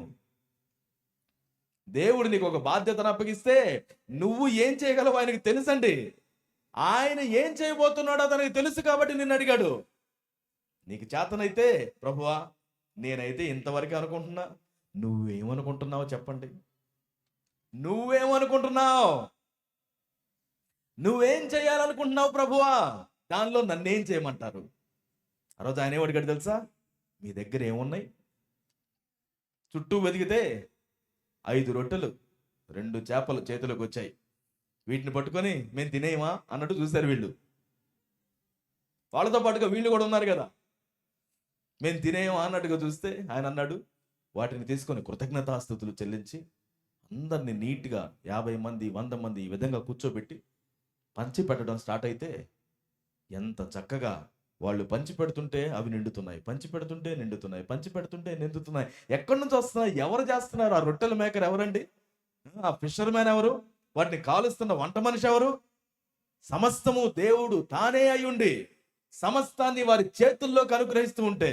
దేవుడు నీకు ఒక బాధ్యతను అప్పగిస్తే నువ్వు ఏం చేయగలవు ఆయనకి తెలుసండి. ఆయన ఏం చేయబోతున్నాడో అతనికి తెలుసు కాబట్టి నిన్ను అడిగాడు. నీకు చేతనైతే, ప్రభువా నేనైతే ఇంతవరకు అనుకుంటున్నా, నువ్వేమనుకుంటున్నావు చెప్పండి? నువ్వేమనుకుంటున్నావు? నువ్వేం చేయాలనుకుంటున్నావు ప్రభువా? దానిలో నన్నేం చేయమంటారు? ఆ రోజు ఆయన ఏమడిగాడు తెలుసా? మీ దగ్గర ఏమున్నాయి? చుట్టూ వెతికితే 5 రొట్టెలు 2 చేపలు చేతిలోకి వచ్చాయి. వీటిని పట్టుకొని మేము తినేయమా అన్నట్టు చూశారు వీళ్ళు. వాళ్ళతో పాటుగా వీళ్ళు కూడా ఉన్నారు కదా, మేము తినేయమా అన్నట్టుగా చూస్తే ఆయన అన్నాడు, వాటిని తీసుకొని కృతజ్ఞతాస్తుతులు చెల్లించి అందరినీ నీట్గా 50 మంది 100 మంది ఈ విధంగా కూర్చోబెట్టి పంచి పెట్టడం స్టార్ట్ అయితే, ఎంత చక్కగా వాళ్ళు పంచి పెడుతుంటే అవి నిండుతున్నాయి, పంచి పెడుతుంటే నిండుతున్నాయి, పంచి పెడుతుంటే నిండుతున్నాయి. ఎక్కడి నుంచి వస్తున్నాయి? ఎవరు చేస్తున్నారు? ఆ రొట్టెల మేకర్ ఎవరండి? ఆ ఫిషర్ మ్యాన్ ఎవరు? వాటిని కాలుస్తున్న వంట మనిషి ఎవరు? సమస్తము దేవుడు తానే అయ్యుండి సమస్తాన్ని వారి చేతుల్లోకి అనుగ్రహిస్తూ ఉంటే,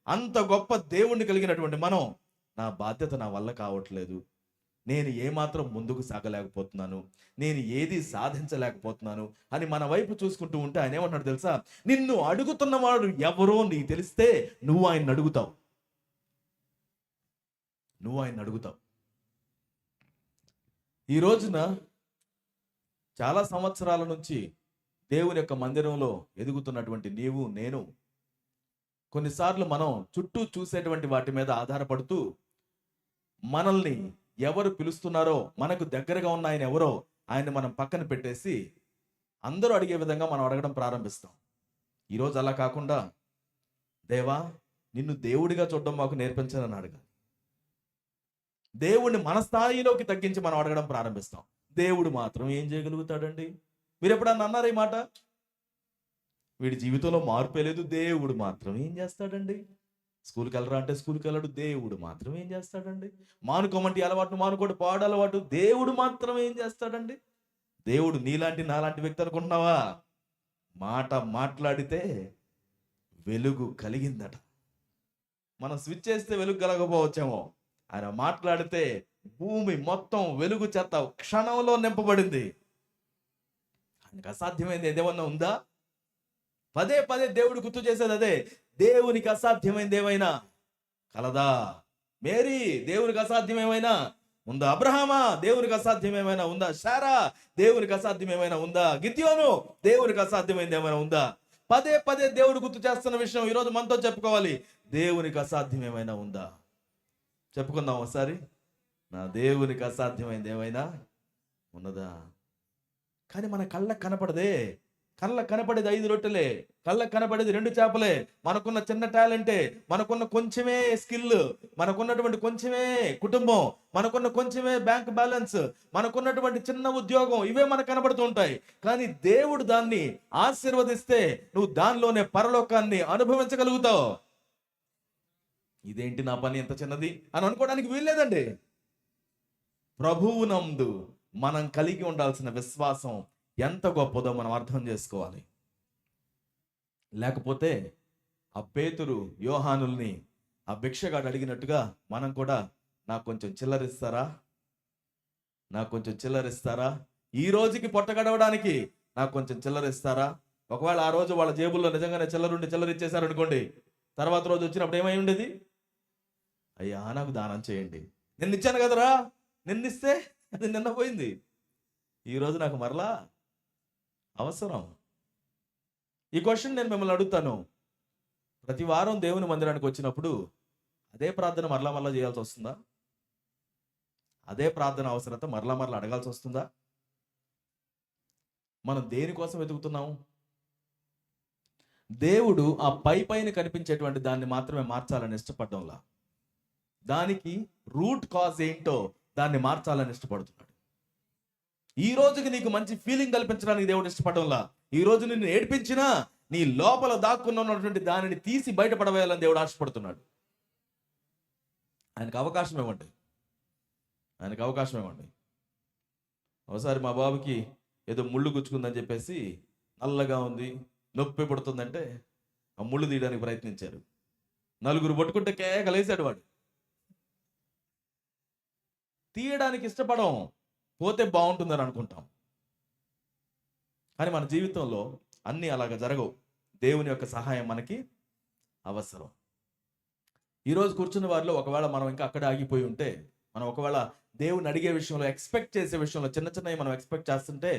అంత గొప్ప దేవుణ్ణి కలిగినటువంటి మనం, నా బాధ్యత నా వల్ల కావట్లేదు, నేను ఏమాత్రం ముందుకు సాగలేకపోతున్నాను, నేను ఏది సాధించలేకపోతున్నాను అని మన వైపు చూసుకుంటూ ఉంటే ఆయన ఏమంటాడు తెలుసా? నిన్ను అడుగుతున్నవాడు ఎవరో నీకు తెలిస్తే నువ్వు ఆయన్ని అడుగుతావు. ఈ రోజున చాలా సంవత్సరాల నుంచి దేవుని యొక్క మందిరంలో ఎదుగుతున్నటువంటి నీవు నేను, కొన్నిసార్లు మనం చుట్టూ చూసేటువంటి వాటి మీద ఆధారపడుతూ, మనల్ని ఎవరు పిలుస్తున్నారో, మనకు దగ్గరగా ఉన్న ఆయన ఎవరో ఆయన మనం పక్కన పెట్టేసి అందరూ అడిగే విధంగా మనం అడగడం ప్రారంభిస్తాం. ఈరోజు అలా కాకుండా, దేవా నిన్ను దేవుడిగా చూడడం మాకు నేర్పించని అడగాలి. దేవుడిని మన స్థాయిలోకి తగ్గించి మనం అడగడం ప్రారంభిస్తాం. దేవుడు మాత్రం ఏం చేయగలుగుతాడండి? మీరు ఎప్పుడన్నా అన్నారు ఈ మాట? వీడి జీవితంలో మార్పే లేదు, దేవుడు మాత్రం ఏం చేస్తాడండి? స్కూల్కి వెళ్ళరా అంటే స్కూల్కి వెళ్ళడు, దేవుడు మాత్రం ఏం చేస్తాడండి? మానుకోమంటే అలవాటు మానుకోడు, పాడు అలవాటు, దేవుడు మాత్రం ఏం చేస్తాడండి? దేవుడు నీలాంటి నాలాంటి వ్యక్తి అనుకుంటున్నావా? మాట మాట్లాడితే వెలుగు కలిగిందట. మనం స్విచ్ చేస్తే వెలుగు కలగకపోవచ్చేమో, ఆయన మాట్లాడితే భూమి మొత్తం వెలుగు చేత క్షణంలో నింపబడింది. ఆయనకు అసాధ్యమైంది ఏదేమన్నా ఉందా? పదే పదే దేవుడు గుర్తు చేసేది అదే, దేవునికి అసాధ్యమైంది ఏమైనా కలదా? మేరీ, దేవునికి అసాధ్యం ఏమైనా ఉందా? అబ్రహామా, దేవునికి అసాధ్యం ఏమైనా ఉందా? శారా, దేవునికి అసాధ్యం ఏమైనా ఉందా? గిద్యోను, దేవునికి అసాధ్యమైంది ఏమైనా ఉందా? పదే పదే దేవుడు గుర్తు చేస్తున్న విషయం ఈరోజు మనతో చెప్పుకోవాలి. దేవునికి అసాధ్యం ఏమైనా ఉందా? చెప్పుకుందాం ఒకసారి. నా దేవునికి అసాధ్యమైంది ఏమైనా ఉన్నదా? కానీ మన కళ్ళకు కనపడదే. కళ్ళకు కనపడేది 5 రొట్టెలే, కళ్ళకు కనపడేది 2 చేపలే, మనకున్న చిన్న టాలెంటే, మనకున్న కొంచెమే స్కిల్, మనకున్నటువంటి కొంచెమే కుటుంబం, మనకున్న కొంచెమే బ్యాంక్ బ్యాలెన్స్, మనకున్నటువంటి చిన్న ఉద్యోగం, ఇవే మనకు కనబడుతూ ఉంటాయి. కానీ దేవుడు దాన్ని ఆశీర్వదిస్తే నువ్వు దానిలోనే పరలోకాన్ని అనుభవించగలుగుతావు. ఇదేంటి నా పని ఎంత చిన్నది అని అనుకోవడానికి వీల్లేదండి. ప్రభువునందు మనం కలిగి ఉండాల్సిన విశ్వాసం ఎంత గొప్పదో మనం అర్థం చేసుకోవాలి. లేకపోతే ఆ పేతురు యోహానుల్ని ఆ భిక్షగాడు అడిగినట్టుగా మనం కూడా నాకు కొంచెం చిల్లరిస్తారా, నాకు కొంచెం చిల్లరిస్తారా, ఈ రోజుకి పొట్ట గడవడానికి నాకు కొంచెం చిల్లరిస్తారా? ఒకవేళ ఆ రోజు వాళ్ళ జేబుల్లో నిజంగానే చిల్లర ఇచ్చేశారు అనుకోండి, తర్వాత రోజు వచ్చినప్పుడు ఏమై ఉండేది? అయ్యా నాకు దానం చేయండి, నిన్న ఇచ్చాను కదరా, నిన్నిస్తే అది నిన్న పోయింది, ఈరోజు నాకు మరలా అవసరం. ఈ క్వశ్చన్ నేను మిమ్మల్ని అడుగుతాను. ప్రతి వారం దేవుని మందిరానికి వచ్చినప్పుడు అదే ప్రార్థన మరలా చేయాల్సి వస్తుందా? అదే ప్రార్థన అవసరత మరలా అడగాల్సి వస్తుందా? మనం దేనికోసం వెతుకుతున్నాము? దేవుడు ఆ పైన కనిపించేటువంటి దాన్ని మాత్రమే మార్చాలని ఇష్టపడడంలా, దానికి రూట్ కాజ్ ఏంటో దాన్ని మార్చాలని ఇష్టపడుతున్నాడు. ఈ రోజుకి నీకు మంచి ఫీలింగ్ కల్పించడానికి దేవుడు ఇష్టపడంలా, ఈ రోజు నిన్ను ఏడ్పించినా నీ లోపల దాక్కున్న ఉన్నటువంటి దానిని తీసి బయటపడవేయాలని దేవుడు ఆశపడుతున్నాడు. ఆయనకు అవకాశం ఇవ్వండి, ఆయనకు అవకాశం ఇవ్వండి. ఒకసారి మా బాబుకి ఏదో ముళ్ళు గుచ్చుకుందని చెప్పేసి, నల్లగా ఉంది, నొప్పి పడుతుందంటే ఆ ముళ్ళు తీయడానికి ప్రయత్నించారు. 4 పట్టుకుంటే కేకలేసాడు వాడు. తీయడానికి ఇష్టపడం, పోతే బాగుంటుందని అనుకుంటాం. కానీ మన జీవితంలో అన్నీ అలాగ జరగవు. దేవుని యొక్క సహాయం మనకి అవసరం. ఈరోజు కూర్చున్న వారిలో ఒకవేళ మనం ఇంకా అక్కడే ఆగిపోయి ఉంటే, మనం ఒకవేళ దేవుని అడిగే విషయంలో, ఎక్స్పెక్ట్ చేసే విషయంలో చిన్నవి మనం ఎక్స్పెక్ట్ చేస్తుంటే,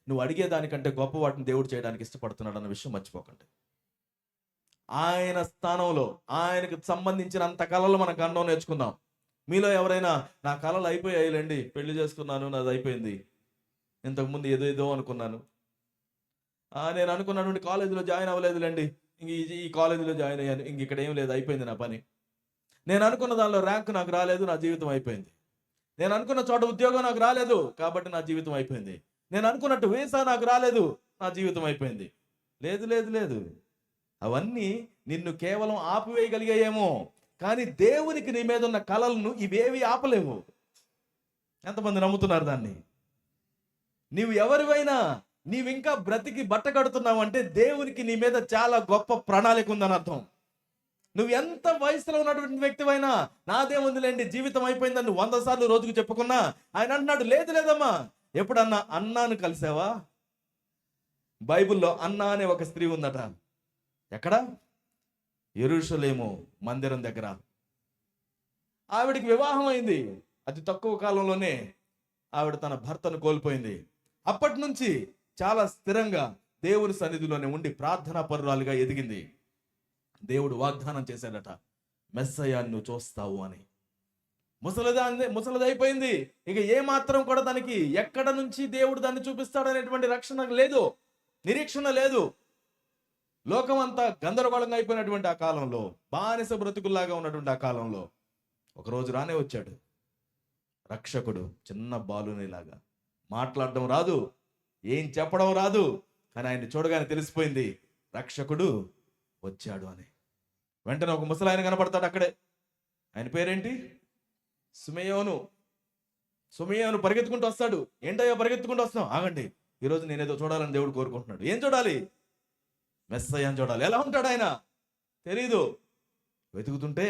నువ్వు అడిగే దానికంటే గొప్ప వాటిని దేవుడు చేయడానికి ఇష్టపడుతున్నాడు అన్న విషయం మర్చిపోకండి. ఆయన స్థానంలో ఆయనకు సంబంధించినంత కళలు మనం కన్నో నేర్చుకుందాం. మీలో ఎవరైనా నా కళలు అయిపోయాయిలేండి, పెళ్లి చేసుకున్నాను, నాది అయిపోయింది, ఇంతకుముందు ఏదో అనుకున్నాను, నేను అనుకున్నటువంటి కాలేజీలో జాయిన్ అవ్వలేదులేండి, ఈ కాలేజీలో జాయిన్ అయ్యాను, ఇక్కడ ఏం లేదు, అయిపోయింది నా పని, నేను అనుకున్న దానిలో ర్యాంక్ నాకు రాలేదు, నా జీవితం అయిపోయింది, నేను అనుకున్న చోట ఉద్యోగం నాకు రాలేదు కాబట్టి నా జీవితం అయిపోయింది, నేను అనుకున్నట్టు వీసా నాకు రాలేదు, నా జీవితం అయిపోయింది. లేదు లేదు లేదు, అవన్నీ నిన్ను కేవలం ఆపివేయగలిగాయేమో, కానీ దేవునికి నీ మీద ఉన్న కళలను ఇవేవి ఆపలేవు. ఎంతమంది నమ్ముతున్నారు దాన్ని? నీవు ఎవరివైనా, నీవు ఇంకా బ్రతికి బట్ట కడుతున్నావు అంటే దేవునికి నీ మీద చాలా గొప్ప ప్రణాళిక ఉందని అర్థం. నువ్వు ఎంత వయసులో ఉన్నటువంటి వ్యక్తివైనా, నాదేముందిలేండి జీవితం అయిపోయిందని 100 సార్లు రోజుకు చెప్పుకున్నా, ఆయన అంటున్నాడు లేదు లేదమ్మా. ఎప్పుడన్నా అన్నాను కలిసావా? బైబిల్లో అన్నా అనే ఒక స్త్రీ ఉందట. ఎక్కడ? యెరూషలేము మందిరం దగ్గర. ఆవిడికి వివాహం అయింది, అతి తక్కువ కాలంలోనే ఆవిడ తన భర్తను కోల్పోయింది. అప్పటి నుంచి చాలా స్థిరంగా దేవుని సన్నిధిలోనే ఉండి ప్రార్థనా పరురాలుగా ఎదిగింది. దేవుడు వాగ్దానం చేశాడట, మెస్సయ్యాన్ని నువ్వు చూస్తావు అని. ముసలిదైపోయింది, ఇక ఏ మాత్రం కూడా దానికి ఎక్కడ నుంచి దేవుడు దాన్ని చూపిస్తాడనేటువంటి రక్షణ లేదు. నిరీక్షణ లేదు. లోకం అంతా గందరగోళంగా అయిపోయినటువంటి ఆ కాలంలో, బానిస బ్రతుకుల్లాగా ఉన్నటువంటి ఆ కాలంలో ఒకరోజు రానే వచ్చాడు రక్షకుడు. చిన్న బాలునిలాగా, మాట్లాడడం రాదు, ఏం చెప్పడం రాదు, కానీ ఆయన్ని చూడగానే తెలిసిపోయింది రక్షకుడు వచ్చాడు అని. వెంటనే ఒక ముసలాయన కనపడతాడు అక్కడే. ఆయన పేరేంటి? సుమయోను. సుమయోను పరిగెత్తుకుంటూ వస్తాడు. ఏంటయ్యా పరిగెత్తుకుంటూ వస్తున్నావు? ఆగండి, ఈరోజు నేనేదో చూడాలని దేవుడు కోరుకుంటున్నాడు. ఏం చూడాలి? మెస్సయ్యని చూడాలి. ఎలా ఉంటాడు ఆయన తెలీదు. వెతుకుతుంటే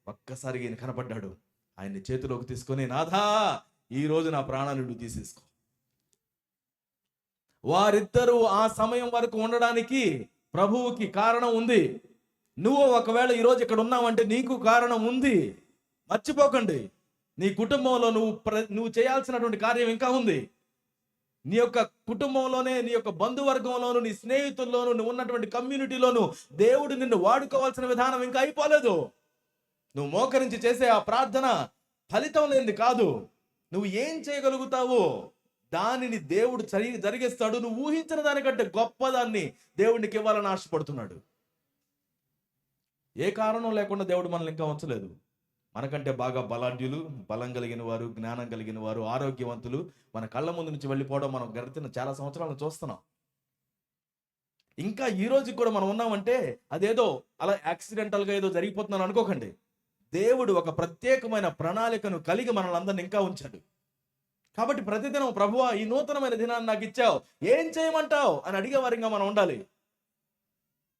ఒక్కసారిగా ఈయన కనపడ్డాడు. ఆయన్ని చేతిలోకి తీసుకొని, నాథా, ఈరోజు నా ప్రాణాన్ని నువ్వు తీసేసుకో. వారిద్దరూ ఆ సమయం వరకు ఉండడానికి ప్రభువుకి కారణం ఉంది. నువ్వు ఒకవేళ ఈరోజు ఇక్కడ ఉన్నావంటే నీకు కారణం ఉంది. మర్చిపోకండి, నీ కుటుంబంలో నువ్వు చేయాల్సినటువంటి కార్యం ఇంకా ఉంది. నీ యొక్క కుటుంబంలోనే, నీ యొక్క బంధువర్గంలోను, నీ స్నేహితుల్లోను, నువ్వు ఉన్నటువంటి కమ్యూనిటీలోను దేవుడు నిన్ను వాడుకోవాల్సిన విధానం ఇంకా అయిపోలేదు. నువ్వు మోకరించి చేసే ఆ ప్రార్థన ఫలితం లేనిది కాదు. నువ్వు ఏం చేయగలుగుతావో దానిని దేవుడు జరిగిస్తాడు. నువ్వు ఊహించిన దానికంటే గొప్పదాన్ని దేవుడికి ఇవ్వాలని ఆశపడుతున్నాడు. ఏ కారణం లేకుండా దేవుడు మనల్ని ఇంకా ఉంచలేదు. మనకంటే బాగా బలాఢ్యులు, బలం కలిగిన వారు, జ్ఞానం కలిగిన వారు, ఆరోగ్యవంతులు మన కళ్ళ ముందు నుంచి వెళ్ళిపోవడం మనం గడిచిన చాలా సంవత్సరాలను చూస్తున్నాం. ఇంకా ఈ రోజుకి కూడా మనం ఉన్నామంటే అదేదో అలా యాక్సిడెంటల్గా ఏదో జరిగిపోతున్నాను అనుకోకండి. దేవుడు ఒక ప్రత్యేకమైన ప్రణాళికను కలిగి మనల్ని అందరిని ఇంకా ఉంచాడు. కాబట్టి ప్రతిదినం, ప్రభువా, ఈ నూతనమైన దినాన్ని నాకు ఇచ్చావు, ఏం చేయమంటావు అని అడిగే వారిగా మనం ఉండాలి.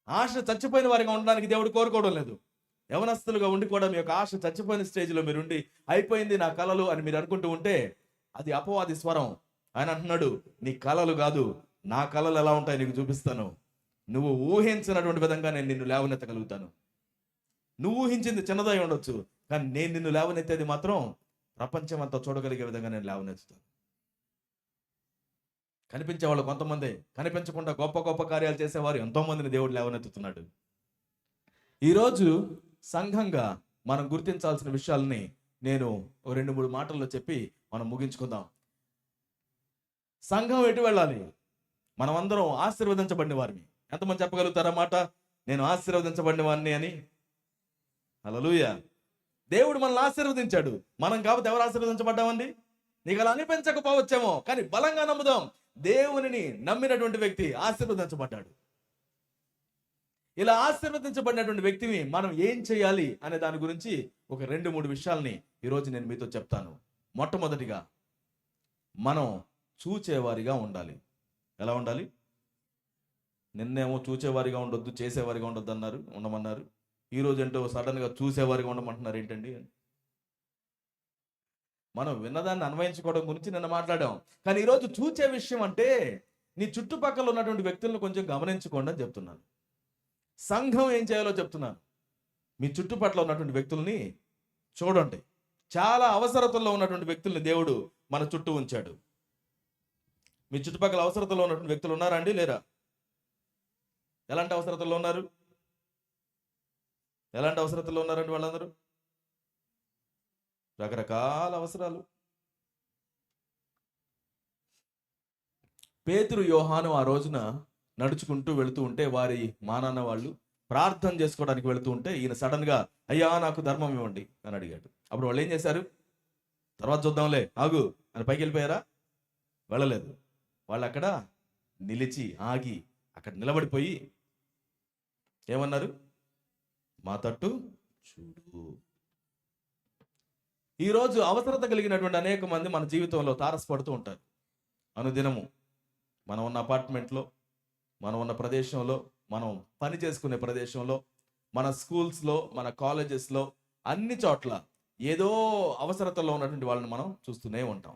ఆశ చచ్చిపోయిన వారిగా ఉండడానికి దేవుడు కోరుకోవడం లేదు. యవనస్తులుగా ఉండి కూడా మీ యొక్క ఆశ చచ్చిపోయిన స్టేజ్లో మీరుండి అయిపోయింది నా కలలు అని మీరు అనుకుంటూ ఉంటే అది అపవాది స్వరం. ఆయన అంటున్నాడు, నీ కలలు కాదు, నా కలలు ఎలా ఉంటాయి నీకు చూపిస్తాను. నువ్వు ఊహించినటువంటి విధంగా నేను నిన్ను లేవనెత్తగలుగుతాను. నువ్వు ఊహించింది చిన్నదై ఉండొచ్చు, కానీ నేను నిన్ను లేవనెత్తేది మాత్రం ప్రపంచం అంతా చూడగలిగే విధంగా నేను లేవనెత్తుతాను. కనిపించే వాళ్ళు కొంతమంది, కనిపించకుండా గొప్ప గొప్ప కార్యాలు చేసేవారు ఎంతో మందిని దేవుడు లేవనెత్తుతున్నాడు. ఈరోజు సంఘంగా మనం గుర్తించాల్సిన విషయాలని నేను ఒక 2-3 మాటల్లో చెప్పి మనం ముగించుకుందాం. సంఘం ఎటు వెళ్ళాలి? మనం అందరం ఆశీర్వదించబడిన వారిని. ఎంతమంది చెప్పగలుగుతారా మాట, నేను ఆశీర్వదించబడిన వాడిని అని? హల్లెలూయా. దేవుడు మనల్ని ఆశీర్వదించాడు. మనం కాబట్టి ఎవరు ఆశీర్వదించబడ్డామండి? నీకు అలా అనిపించకపోవచ్చేమో, కానీ బలంగా నమ్ముదాం, దేవునిని నమ్మినటువంటి వ్యక్తి ఆశీర్వదించబడ్డాడు. ఇలా ఆశీర్వదించబడినటువంటి వ్యక్తిని మనం ఏం చేయాలి అనే దాని గురించి ఒక 2-3 విషయాల్ని ఈరోజు నేను మీతో చెప్తాను. మొట్టమొదటిగా, మనం చూచేవారిగా ఉండాలి. ఎలా ఉండాలి? నిన్నేమో చూచేవారిగా ఉండొద్దు, చేసేవారిగా ఉండొద్దు ఉండమన్నారు. ఈరోజు ఏంటో సడన్గా చూసేవారిగా ఉండమంటున్నారు ఏంటండి? మనం విన్నదాన్ని అన్వయించుకోవడం గురించి నిన్న మాట్లాడాం. కానీ ఈరోజు చూచే విషయం అంటే నీ చుట్టుపక్కల ఉన్నటువంటి వ్యక్తులను కొంచెం గమనించుకోండి అని చెప్తున్నాను. సంఘం ఏం చేయాలో చెప్తున్నాను. మీ చుట్టుపక్కల ఉన్నటువంటి వ్యక్తుల్ని చూడండి. చాలా అవసరతల్లో ఉన్నటువంటి వ్యక్తుల్ని దేవుడు మన చుట్టూ ఉంచాడు. మీ చుట్టుపక్కల అవసరతలో ఉన్నటువంటి వ్యక్తులు ఉన్నారా అండి? లేరా? ఎలాంటి అవసరతల్లో ఉన్నారు? ఎలాంటి అవసరతల్లో ఉన్నారండి వాళ్ళందరూ? రకరకాల అవసరాలు. పేతురు, యోహాను ఆ రోజున నడుచుకుంటూ వెళుతూ ఉంటే వారి మానాన్న వాళ్ళు ప్రార్థన చేసుకోవడానికి వెళుతూ ఉంటే ఈయన సడన్ గా, అయ్యా నాకు ధర్మం ఇవ్వండి అని అడిగాడు. అప్పుడు వాళ్ళు ఏం చేశారు? తర్వాత చూద్దాంలే, ఆగు అని పైకి వెళ్ళిపోయారా? వెళ్ళలేదు. వాళ్ళు అక్కడ నిలిచి ఆగి అక్కడ నిలబడిపోయి ఏమన్నారు? మా తట్టు చూడు. ఈరోజు అవసరత కలిగినటువంటి అనేక మంది మన జీవితంలో తారసపడుతూ ఉంటారు. అనుదినము మనం ఉన్న అపార్ట్మెంట్లో, మనం ఉన్న ప్రదేశంలో, మనం పని చేసుకునే ప్రదేశంలో, మన స్కూల్స్లో, మన కాలేజెస్లో, అన్ని చోట్ల ఏదో అవసరతలో ఉన్నటువంటి వాళ్ళని మనం చూస్తూనే ఉంటాం.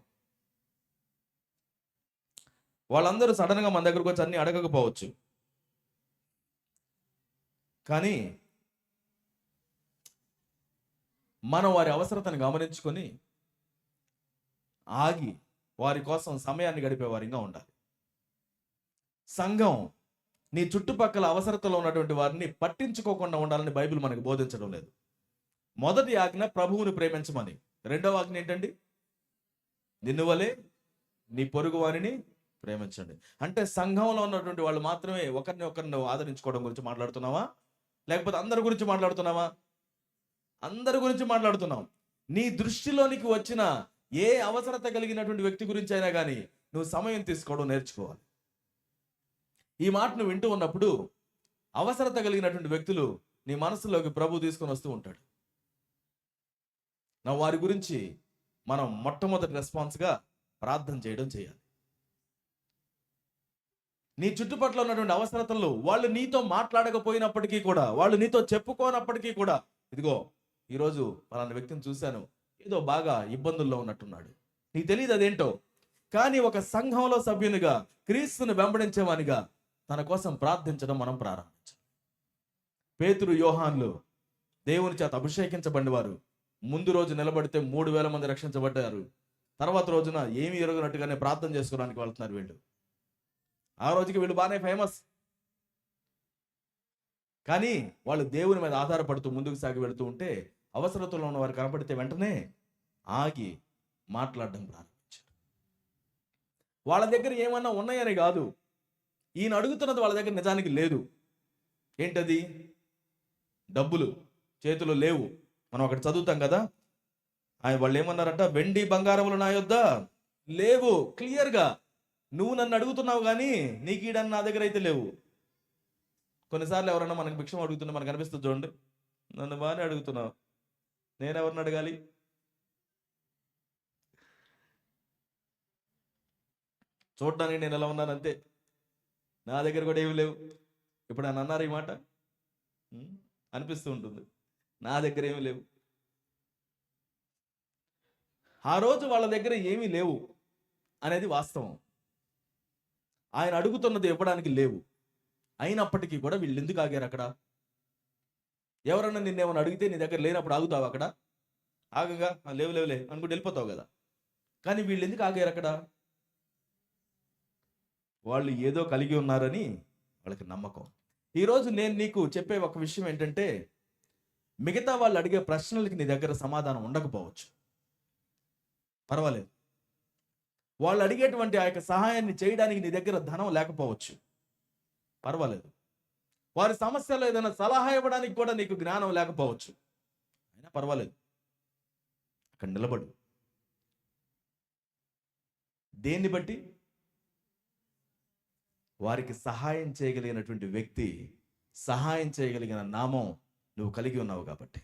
వాళ్ళందరూ సడన్గా మన దగ్గరకు వచ్చి అన్ని అడగకపోవచ్చు, కానీ మనం వారి అవసరతను గమనించుకొని ఆగి వారి కోసం సమయాన్ని గడిపే వారిగా ఉండాలి. సంఘం నీ చుట్టుపక్కల అవసరతలో ఉన్నటువంటి వారిని పట్టించుకోకుండా ఉండాలని బైబిల్ మనకు బోధించడం లేదు. మొదటి ఆజ్ఞ ప్రభువుని ప్రేమించమని. రెండవ ఆజ్ఞ ఏంటండి? నిన్ను వలె నీ పొరుగు వారిని ప్రేమించండి. అంటే సంఘంలో ఉన్నటువంటి వాళ్ళు మాత్రమే ఒకరిని ఆదరించుకోవడం గురించి మాట్లాడుతున్నావా, లేకపోతే అందరి గురించి మాట్లాడుతున్నావా? అందరి గురించి మాట్లాడుతున్నాం. నీ దృష్టిలోనికి వచ్చిన ఏ అవసరత కలిగినటువంటి వ్యక్తి గురించి అయినా కానీ నువ్వు సమయం తీసుకోవడం నేర్చుకోవాలి. ఈ మాట నువ్వు వింటూ ఉన్నప్పుడు అవసరత కలిగినటువంటి వ్యక్తులు నీ మనసులోకి ప్రభు తీసుకొని వస్తూ ఉంటాడు. నా వారి గురించి మనం మొట్టమొదటి రెస్పాన్స్గా ప్రార్థన చేయడం చేయాలి. నీ చుట్టుపక్కల ఉన్నటువంటి అవసరతలు వాళ్ళు నీతో మాట్లాడకపోయినప్పటికీ కూడా, వాళ్ళు నీతో చెప్పుకోనప్పటికీ కూడా, ఇదిగో ఈరోజు పలానా వ్యక్తిని చూశాను, ఏదో బాగా ఇబ్బందుల్లో ఉన్నట్టున్నాడు, నీకు తెలియదు అదేంటో, కానీ ఒక సంఘంలో సభ్యునిగా, క్రీస్తుని వెంబడించేవానిగా తన కోసం ప్రార్థించడం మనం ప్రారంభించాం. పేతురు, యోహాన్లు దేవుని చేత అభిషేకించబడిన వారు. ముందు రోజు నిలబడితే 3,000 మంది రక్షించబడ్డారు. తర్వాత రోజున ఏమి ఎరగనట్టుగానే ప్రార్థన చేసుకోవడానికి వెళ్తున్నారు వీళ్ళు. ఆ రోజుకి వీళ్ళు బాగానే ఫేమస్, కానీ వాళ్ళు దేవుని మీద ఆధారపడుతూ ముందుకు సాగి వెళుతూ ఉంటే అవసరతలో ఉన్న వారు కనపడితే వెంటనే ఆగి మాట్లాడడం ప్రారంభించారు. వాళ్ళ దగ్గర ఏమన్నా ఉన్నాయని కాదు, ఈయన అడుగుతున్నది వాళ్ళ దగ్గర నిజానికి లేదు. ఏంటది? డబ్బులు చేతిలో లేవు. మనం అక్కడ చదువుతాం కదా, వాళ్ళు ఏమన్నారంట, వెండి బంగారములు నా యొద్ద లేవు. క్లియర్గా నువ్వు నన్ను అడుగుతున్నావు కానీ నీకు ఈడని నా దగ్గర అయితే లేవు. కొన్నిసార్లు ఎవరన్నా మనకు భిక్షం అడుగుతున్నా మనకు అనిపిస్తుంది, చూడండి, నన్ను బాగానే అడుగుతున్నావు, నేను ఎవరిని అడగాలి? చూడడానికి నేను ఎలా ఉన్నాను అంతే, నా దగ్గర కూడా ఏమి లేవు. ఇప్పుడు ఆయన అన్నారు ఈ మాట, అనిపిస్తూ ఉంటుంది, నా దగ్గర ఏమీ లేవు. ఆ రోజు వాళ్ళ దగ్గర ఏమీ లేవు అనేది వాస్తవం. ఆయన అడుగుతున్నది ఇవ్వడానికి లేవు. అయినప్పటికీ కూడా వీళ్ళు ఎందుకు ఆగారు అక్కడ? ఎవరన్నా నిన్నేమన్నా అడిగితే నీ దగ్గర లేనప్పుడు ఆగుతావు అక్కడ? ఆగగా లేవులే అనుకుంటూ వెళ్ళిపోతావు కదా. కానీ వీళ్ళు ఎందుకు ఆగారు అక్కడ? వాళ్ళు ఏదో కలిగి ఉన్నారని వాళ్ళకి నమ్మకం. ఈరోజు నేను నీకు చెప్పే ఒక విషయం ఏంటంటే, మిగతా వాళ్ళు అడిగే ప్రశ్నలకి నీ దగ్గర సమాధానం ఉండకపోవచ్చు, పర్వాలేదు. వాళ్ళు అడిగేటువంటి ఆ యొక్క సహాయాన్ని చేయడానికి నీ దగ్గర ధనం లేకపోవచ్చు, పర్వాలేదు. వారి సమస్యలో ఏదైనా సలహా ఇవ్వడానికి కూడా నీకు జ్ఞానం లేకపోవచ్చు, అయినా పర్వాలేదు. అక్కడ నిలబడు. దేన్ని బట్టి? వారికి సహాయం చేయగలిగినటువంటి వ్యక్తి, సహాయం చేయగలిగిన నామం నువ్వు కలిగి ఉన్నావు కాబట్టి.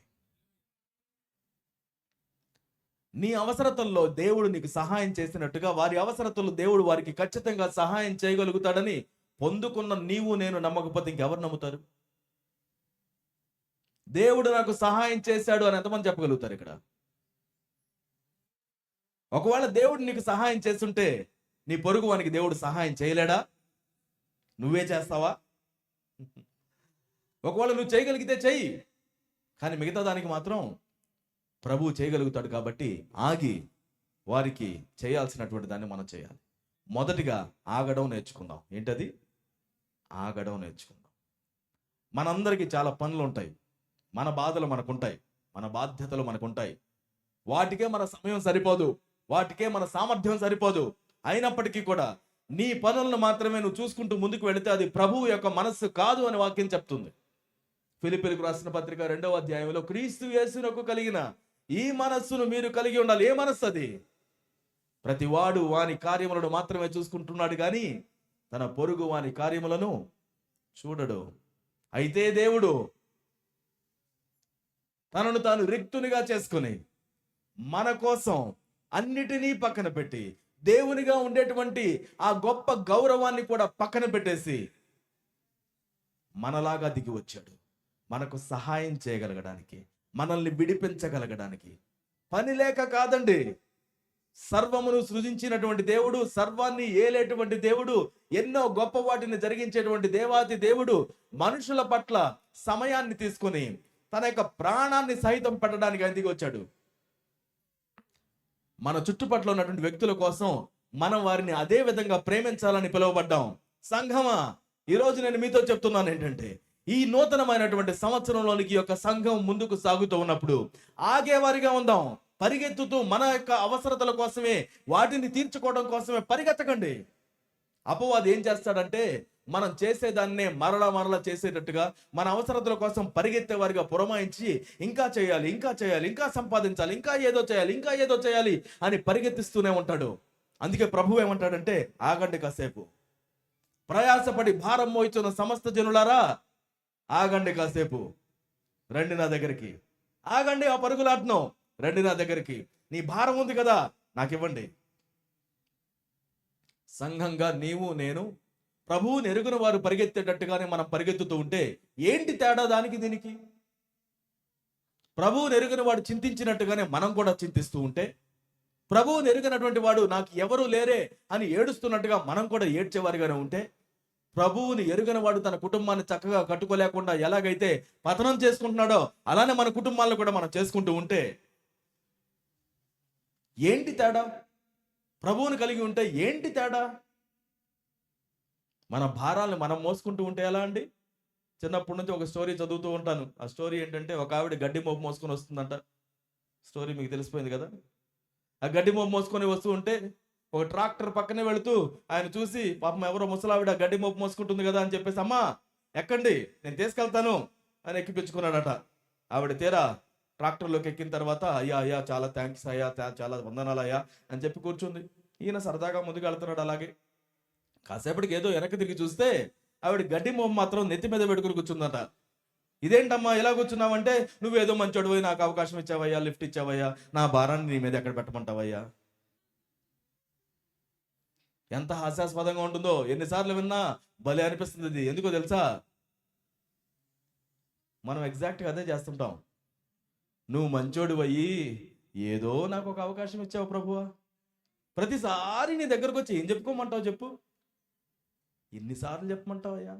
నీ అవసరతల్లో దేవుడు నీకు సహాయం చేసినట్టుగా వారి అవసరతలు దేవుడు వారికి ఖచ్చితంగా సహాయం చేయగలుగుతాడని పొందుకున్న నీవు నేను నమ్మకపోతే ఇంకెవరు నమ్ముతారు? దేవుడు నాకు సహాయం చేశాడు అని ఎంతమంది చెప్పగలుగుతారు ఇక్కడ? ఒకవేళ దేవుడు నీకు సహాయం చేస్తుంటే నీ పొరుగు వానికి దేవుడు సహాయం చేయలేడా? నువ్వే చేస్తావా? ఒకవేళ నువ్వు చేయగలిగితే చెయ్యి, కానీ మిగతా దానికి మాత్రం ప్రభువు చేయగలుగుతాడు. కాబట్టి ఆగి వారికి చేయాల్సినటువంటి దాన్ని మనం చేయాలి. మొదటిగా ఆగడం నేర్చుకుందాం. ఏంటది? ఆగడం నేర్చుకుందాం. మనందరికీ చాలా పనులు ఉంటాయి, మన బాధలు మనకుంటాయి, మన బాధ్యతలు మనకుంటాయి. వాటికే మన సమయం సరిపోదు, వాటికే మన సామర్థ్యం సరిపోదు. అయినప్పటికీ కూడా నీ పనులను మాత్రమే నువ్వు చూసుకుంటూ ముందుకు వెళితే అది ప్రభువు యొక్క మనస్సు కాదు అని వాక్యం చెప్తుంది. ఫిలిప్పీయులకు రాసిన పత్రిక 2వ అధ్యాయంలో క్రీస్తు యేసునకు కలిగిన ఈ మనస్సును మీరు కలిగి ఉండాలి. ఏ మనస్సు అది? ప్రతివాడు వాని కార్యములను మాత్రమే చూసుకుంటున్నాడు కానీ తన పొరుగు వాని కార్యములను చూడడు. అయితే దేవుడు తనను తాను రిక్తునిగా చేసుకుని మన కోసం అన్నిటినీ పక్కన పెట్టి దేవునిగా ఉండేటువంటి ఆ గొప్ప గౌరవాన్ని కూడా పక్కన పెట్టేసి మనలాగా దిగి వచ్చాడు. మనకు సహాయం చేయగలగడానికి, మనల్ని విడిపించగలగడానికి. పని లేక కాదండి, సర్వమును సృజించినటువంటి దేవుడు, సర్వాన్ని ఏలేటువంటి దేవుడు, ఎన్నో గొప్ప వాటిని జరిగించేటువంటి దేవాది దేవుడు మనుషుల పట్ల సమయాన్ని తీసుకొని తన యొక్క ప్రాణాన్ని సహితం పెట్టడానికి దిగి వచ్చాడు. మన చుట్టుపట్ల ఉన్నటువంటి వ్యక్తుల కోసం మనం వారిని అదే విధంగా ప్రేమించాలని పిలువబడ్డాం. సంఘమా, ఈరోజు నేను మీతో చెప్తున్నాను ఏంటంటే, ఈ నూతనమైనటువంటి సంవత్సరంలోనికి యొక్క సంఘం ముందుకు సాగుతూ ఉన్నప్పుడు ఆగేవారిగా ఉందాం. పరిగెత్తుతూ మన యొక్క అవసరతల కోసమే, వాటిని తీర్చుకోవడం కోసమే పరిగెత్తకండి. అపవాది ఏం చేస్తాడంటే మనం చేసేదాన్నే మరలా చేసేటట్టుగా, మన అవసరతల కోసం పరిగెత్తే వారిగా పురమాయించి ఇంకా చేయాలి, ఇంకా చేయాలి, ఇంకా సంపాదించాలి, ఇంకా ఏదో చేయాలి, ఇంకా ఏదో చేయాలి అని పరిగెత్తిస్తూనే ఉంటాడు. అందుకే ప్రభువు ఏమంటాడంటే, ఆగండి కాసేపు, ప్రయాసపడి భారం మోయిచున్న సమస్త జనులారా ఆగండి కాసేపు, రండి నా దగ్గరికి. ఆగండి ఆ పరుగులాటను, రండి నా దగ్గరికి. నీ భారం ఉంది కదా, నాకు ఇవ్వండి. సంఘంగా నీవు నేను ప్రభువుని ఎరుగున వారు పరిగెత్తేటట్టుగానే మనం పరిగెత్తుతూ ఉంటే ఏంటి తేడా దానికి దీనికి? ప్రభువుని ఎరుగిన వాడు చింతించినట్టుగానే మనం కూడా చింతిస్తూ ఉంటే, ప్రభువుని ఎరుగినటువంటి వాడు నాకు ఎవరు లేరే అని ఏడుస్తున్నట్టుగా మనం కూడా ఏడ్చేవారిగానే ఉంటే, ప్రభువుని ఎరుగని వాడు తన కుటుంబాన్ని చక్కగా కట్టుకోలేకుండా ఎలాగైతే పతనం చేసుకుంటున్నాడో అలానే మన కుటుంబాలను కూడా మనం చేసుకుంటూ ఉంటే ఏంటి తేడా? ప్రభువుని కలిగి ఉంటే ఏంటి తేడా? మన భారాలను మనం మోసుకుంటూ ఉంటే ఎలా అండి? చిన్నప్పటి నుంచి ఒక స్టోరీ చదువుతూ ఉంటాను. ఆ స్టోరీ ఏంటంటే, ఒక ఆవిడ గడ్డి మోపు మోసుకొని వస్తుందంట. స్టోరీ మీకు తెలిసిపోయింది కదా. ఆ గడ్డి మోపు మోసుకొని వస్తూ ఉంటే ఒక ట్రాక్టర్ పక్కనే వెళుతూ ఆయన చూసి, పాపం ఎవరో ముసలావిడ గడ్డి మోపు మోసుకుంటుంది కదా అని చెప్పేసి, అమ్మా ఎక్కండి నేను తీసుకెళ్తాను అని ఎక్కిపించుకున్నాడట. ఆవిడ తీరా ట్రాక్టర్లోకి ఎక్కిన తర్వాత, అయ్యా అయ్యా చాలా థ్యాంక్స్ అయ్యా, చాలా వందనాలు అయ్యా అని చెప్పి కూర్చుంది. ఈయన సరదాగా ముందుకు వెళ్తున్నాడు. అలాగే కాసేపటికి ఏదో వెనక్కి తిరిగి చూస్తే ఆవిడ గడ్డి మోపు మాత్రం నెత్తి మీద పెట్టుకుని కూర్చుందట. ఇదేంటమ్మా ఇలా కూర్చున్నావంటే, నువ్వేదో మంచోడువై నాకు అవకాశం ఇచ్చావయ్యా, లిఫ్ట్ ఇచ్చావయ్యా, నా భారాన్ని నీ మీద ఎక్కడ పెట్టమంటావయ్యా. ఎంత హాస్యాస్పదంగా ఉంటుందో, ఎన్నిసార్లు విన్నా భలే అనిపిస్తుంది. ఇది ఎందుకో తెలుసా? మనం ఎగ్జాక్ట్గా అదే చేస్తుంటాం. నువ్వు మంచోడువయ్యి ఏదో నాకు ఒక అవకాశం ఇచ్చావు ప్రభువా, ప్రతిసారి నీ దగ్గరకు వచ్చి ఏం చెప్పుకోమంటావు చెప్పు, ఎన్నిసార్లు చెప్పమంటావయ్యా,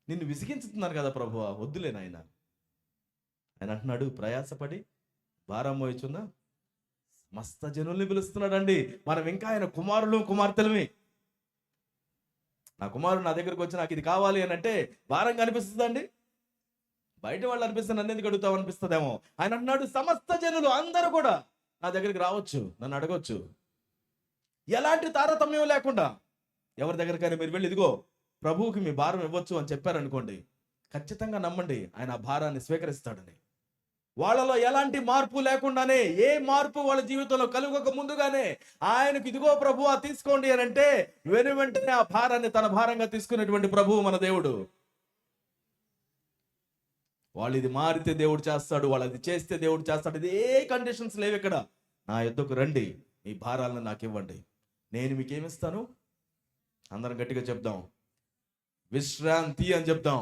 నిన్ను విసిగించుతున్నాను కదా ప్రభువా, వద్దులే నాయన. ఆయన అంటున్నాడు, ప్రయాసపడి భారం మోయిచున్న సమస్త జనుల్ని పిలుస్తున్నాడండి. మనం ఇంకా ఆయన కుమారులు కుమార్తెలమి. నా కుమారుడు నా దగ్గరకు వచ్చి నాకు ఇది కావాలి అని అంటే భారంగా అనిపిస్తుందండి? బయట వాళ్ళు అనిపిస్తే నన్ను ఎందుకు అడుగుతావు అనిపిస్తుందేమో. ఆయన అంటున్నాడు, సమస్త జనులు అందరూ కూడా నా దగ్గరికి రావచ్చు, నన్ను అడగవచ్చు, ఎలాంటి తారతమ్యం లేకుండా. ఎవరి దగ్గరికైనా మీరు వెళ్ళి ఇదిగో ప్రభువుకి మీ భారం ఇవ్వచ్చు అని చెప్పారనుకోండి, ఖచ్చితంగా నమ్మండి, ఆయన ఆ భారాన్ని స్వీకరిస్తాడని. వాళ్ళలో ఎలాంటి మార్పు లేకుండానే, ఏ మార్పు వాళ్ళ జీవితంలో కలుగక ముందుగానే ఆయనకు ఇదిగో ప్రభువా తీసుకోండి అని అంటే వెంటనే ఆ భారాన్ని తన భారంగా తీసుకునేటువంటి ప్రభువు మన దేవుడు. వాళ్ళు ఇది మారితే దేవుడు చేస్తాడు, వాళ్ళు అది చేస్తే దేవుడు చేస్తాడు. ఇది ఏ కండిషన్స్ లేవు ఇక్కడ. నా యొద్దకు రండి, మీ భారాలను నాకు ఇవ్వండి, నేను మీకేమిస్తాను? అందరం గట్టిగా చెప్దాం, విశ్రాంతి అని చెప్దాం.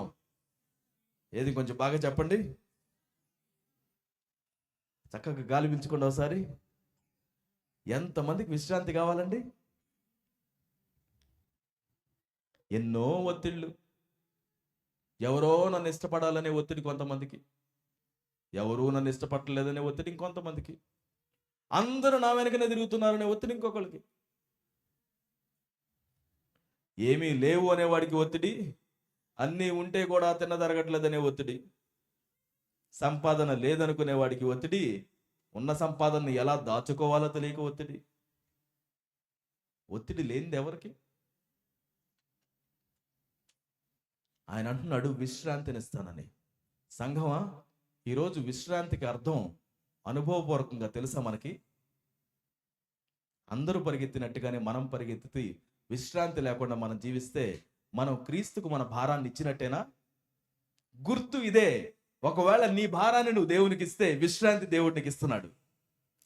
ఏది కొంచెం బాగా చెప్పండి, చక్కగా గాలి పీల్చుకోండి ఒకసారి. ఎంతమందికి విశ్రాంతి కావాలండి? ఎన్నో ఒత్తిళ్ళు. ఎవరో నన్ను ఇష్టపడాలనే ఒత్తిడి కొంతమందికి, ఎవరూ నన్ను ఇష్టపడలేదనే ఒత్తిడి ఇంకొంతమందికి, అందరూ నా వెనకనే తిరుగుతున్నారనే ఒత్తిడి ఇంకొకరికి, ఏమీ లేవు అనేవాడికి ఒత్తిడి, అన్నీ ఉంటే కూడా తిన్నదరగట్లేదనే ఒత్తిడి, సంపాదన లేదనుకునే వాడికి ఒత్తిడి, ఉన్న సంపాదనని ఎలా దాచుకోవాలో తెలియక ఒత్తిడి. ఒత్తిడి లేనిది ఎవరికి? ఆయన అంటున్నాడు, విశ్రాంతిని ఇస్తానని. సంఘమా, ఈరోజు విశ్రాంతికి అర్థం అనుభవపూర్వకంగా తెలుసా మనకి? అందరూ పరిగెత్తినట్టుగానే మనం పరిగెత్తి విశ్రాంతి లేకుండా మనం జీవిస్తే మనం క్రీస్తుకు మన భారాన్ని ఇచ్చినట్టేనా? గుర్తు ఇదే. ఒకవేళ నీ భారాన్ని నువ్వు దేవునికి ఇస్తే విశ్రాంతి దేవుడికి ఇస్తున్నాడు.